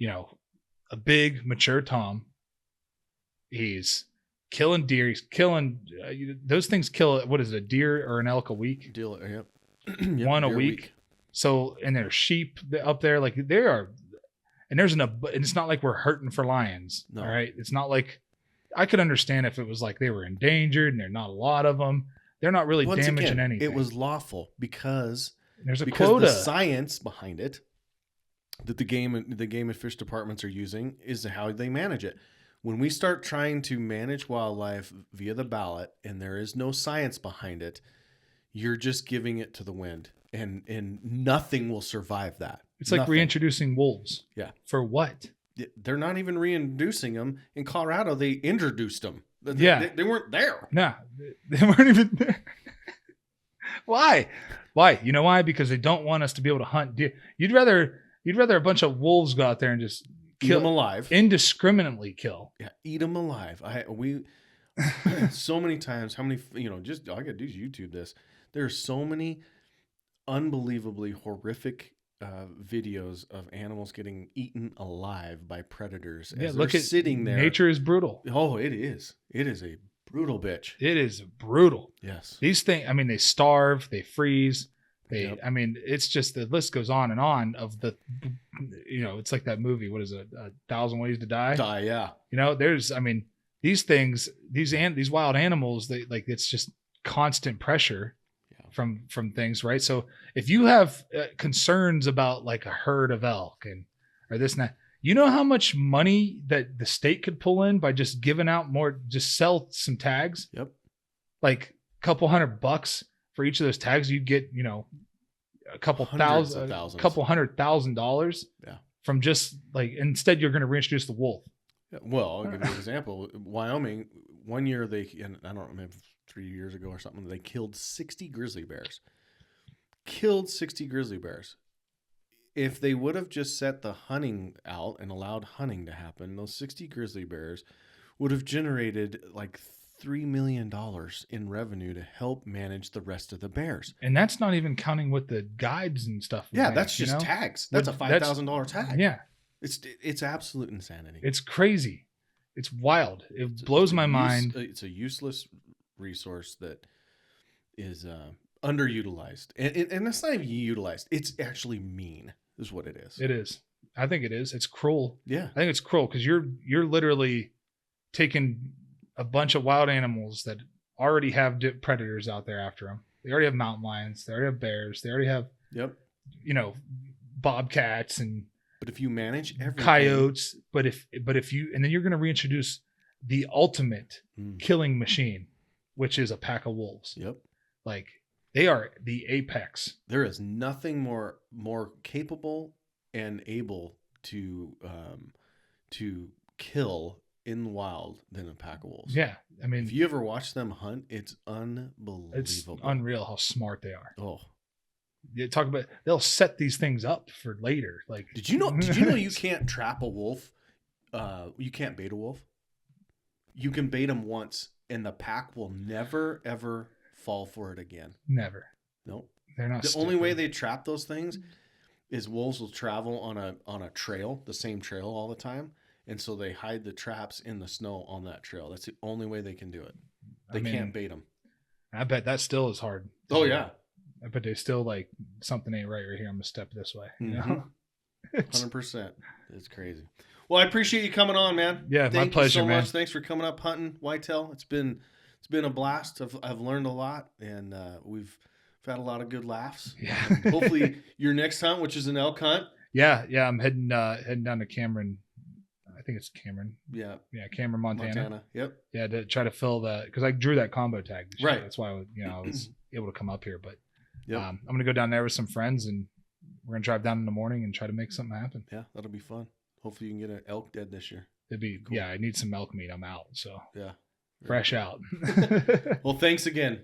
Speaker 2: a big mature Tom. He's killing deer. He's killing those things. Kill what is it, a deer or an elk a week?
Speaker 1: Yep.
Speaker 2: One a week. So and there's sheep up there. Like there are, and and it's not like we're hurting for lions. No. All right. It's not like I could understand if it was like they were endangered and there're not a lot of them. They're not really damaging anything.
Speaker 1: It was lawful because
Speaker 2: there's a quota.
Speaker 1: The science behind it that the game and fish departments are using is how they manage it. When we start trying to manage wildlife via the ballot and there is no science behind it, you're just giving it to the wind, and nothing will survive that.
Speaker 2: It's like reintroducing wolves.
Speaker 1: Yeah.
Speaker 2: For what?
Speaker 1: They're not even reintroducing them. In Colorado, they introduced them. They weren't there.
Speaker 2: No, they weren't even there. Why? You know why? Because they don't want us to be able to hunt deer. You'd rather a bunch of wolves go out there and just kill
Speaker 1: them alive,
Speaker 2: indiscriminately kill.
Speaker 1: Yeah, eat them alive. We so many times. How many? Just all I gotta do is YouTube this. There are so many unbelievably horrific videos of animals getting eaten alive by predators.
Speaker 2: Yeah, look at
Speaker 1: sitting there.
Speaker 2: Nature is brutal.
Speaker 1: Oh, it is. It is a brutal bitch.
Speaker 2: It is brutal.
Speaker 1: Yes.
Speaker 2: These things. I mean, they starve. They freeze. I mean, it's just the list goes on and on of the. It's like that movie. What is it? 1,000 Ways to Die.
Speaker 1: Yeah.
Speaker 2: There's. I mean, these things. These wild animals. They like. It's just constant pressure. From things, right? So if you have concerns about like a herd of elk or this and that, how much money that the state could pull in by just giving out more, just sell some tags.
Speaker 1: Yep.
Speaker 2: Like a couple $100 for each of those tags, you'd get, a couple $100,000. Yeah. From just like, instead you're going to reintroduce the wolf.
Speaker 1: Yeah, well, I'll give you an example. Wyoming, one year and I don't remember, 3 years ago or something, they killed 60 grizzly bears. If they would have just set the hunting out and allowed hunting to happen, those 60 grizzly bears would have generated like $3 million in revenue to help manage the rest of the bears.
Speaker 2: And that's not even counting with the guides and stuff.
Speaker 1: Yeah, that's just tags. That's a $5,000 tag.
Speaker 2: Yeah.
Speaker 1: It's absolute insanity.
Speaker 2: It's crazy. It's wild. It blows my mind.
Speaker 1: It's a useless resource that is underutilized, and it's not even utilized. It's actually mean, is what it is.
Speaker 2: It is. I think it is. It's cruel.
Speaker 1: Yeah,
Speaker 2: I think it's cruel because you're literally taking a bunch of wild animals that already have predators out there after them. They already have mountain lions. They already have bears. They already have bobcats and.
Speaker 1: But if you manage everything,
Speaker 2: coyotes. But if you, and then you're going to reintroduce the ultimate killing machine, which is a pack of wolves.
Speaker 1: Yep.
Speaker 2: Like they are the apex.
Speaker 1: There is nothing more capable and able to kill in the wild than a pack of wolves.
Speaker 2: Yeah. I mean,
Speaker 1: if you ever watch them hunt, it's unbelievable.
Speaker 2: It's unreal how smart they are.
Speaker 1: Oh,
Speaker 2: you talk about, they'll set these things up for later. Like,
Speaker 1: did you know you can't trap a wolf? You can't bait a wolf. You can bait them once and the pack will never, ever fall for it again.
Speaker 2: Never.
Speaker 1: Nope.
Speaker 2: They're not.
Speaker 1: The only way they trap those things is wolves will travel on a trail, the same trail all the time. And so they hide the traps in the snow on that trail. That's the only way they can do it. They can't bait them.
Speaker 2: I bet that still is hard.
Speaker 1: Oh, yeah.
Speaker 2: I bet they still like, something ain't right here. I'm going to step this way. You know?
Speaker 1: 100%. It's crazy. Well, I appreciate you coming on, man.
Speaker 2: Yeah, my pleasure, man.
Speaker 1: Much. Thanks for coming up hunting whitetail. It's been a blast. I've learned a lot, and we've had a lot of good laughs.
Speaker 2: Yeah.
Speaker 1: Hopefully your next hunt, which is an elk hunt.
Speaker 2: Yeah. I'm heading down to Cameron. I think it's Cameron.
Speaker 1: Yeah,
Speaker 2: Cameron, Montana.
Speaker 1: Yep.
Speaker 2: Yeah, to try to fill that, because I drew that combo tag.
Speaker 1: Right.
Speaker 2: That's why I was able to come up here. But
Speaker 1: yep.
Speaker 2: I'm gonna go down there with some friends, and we're gonna drive down in the morning and try to make something happen.
Speaker 1: Yeah, that'll be fun. Hopefully you can get an elk dead this year.
Speaker 2: It'd be cool. Yeah. I need some elk meat. I'm out. So
Speaker 1: yeah,
Speaker 2: fresh out.
Speaker 1: Well, thanks again.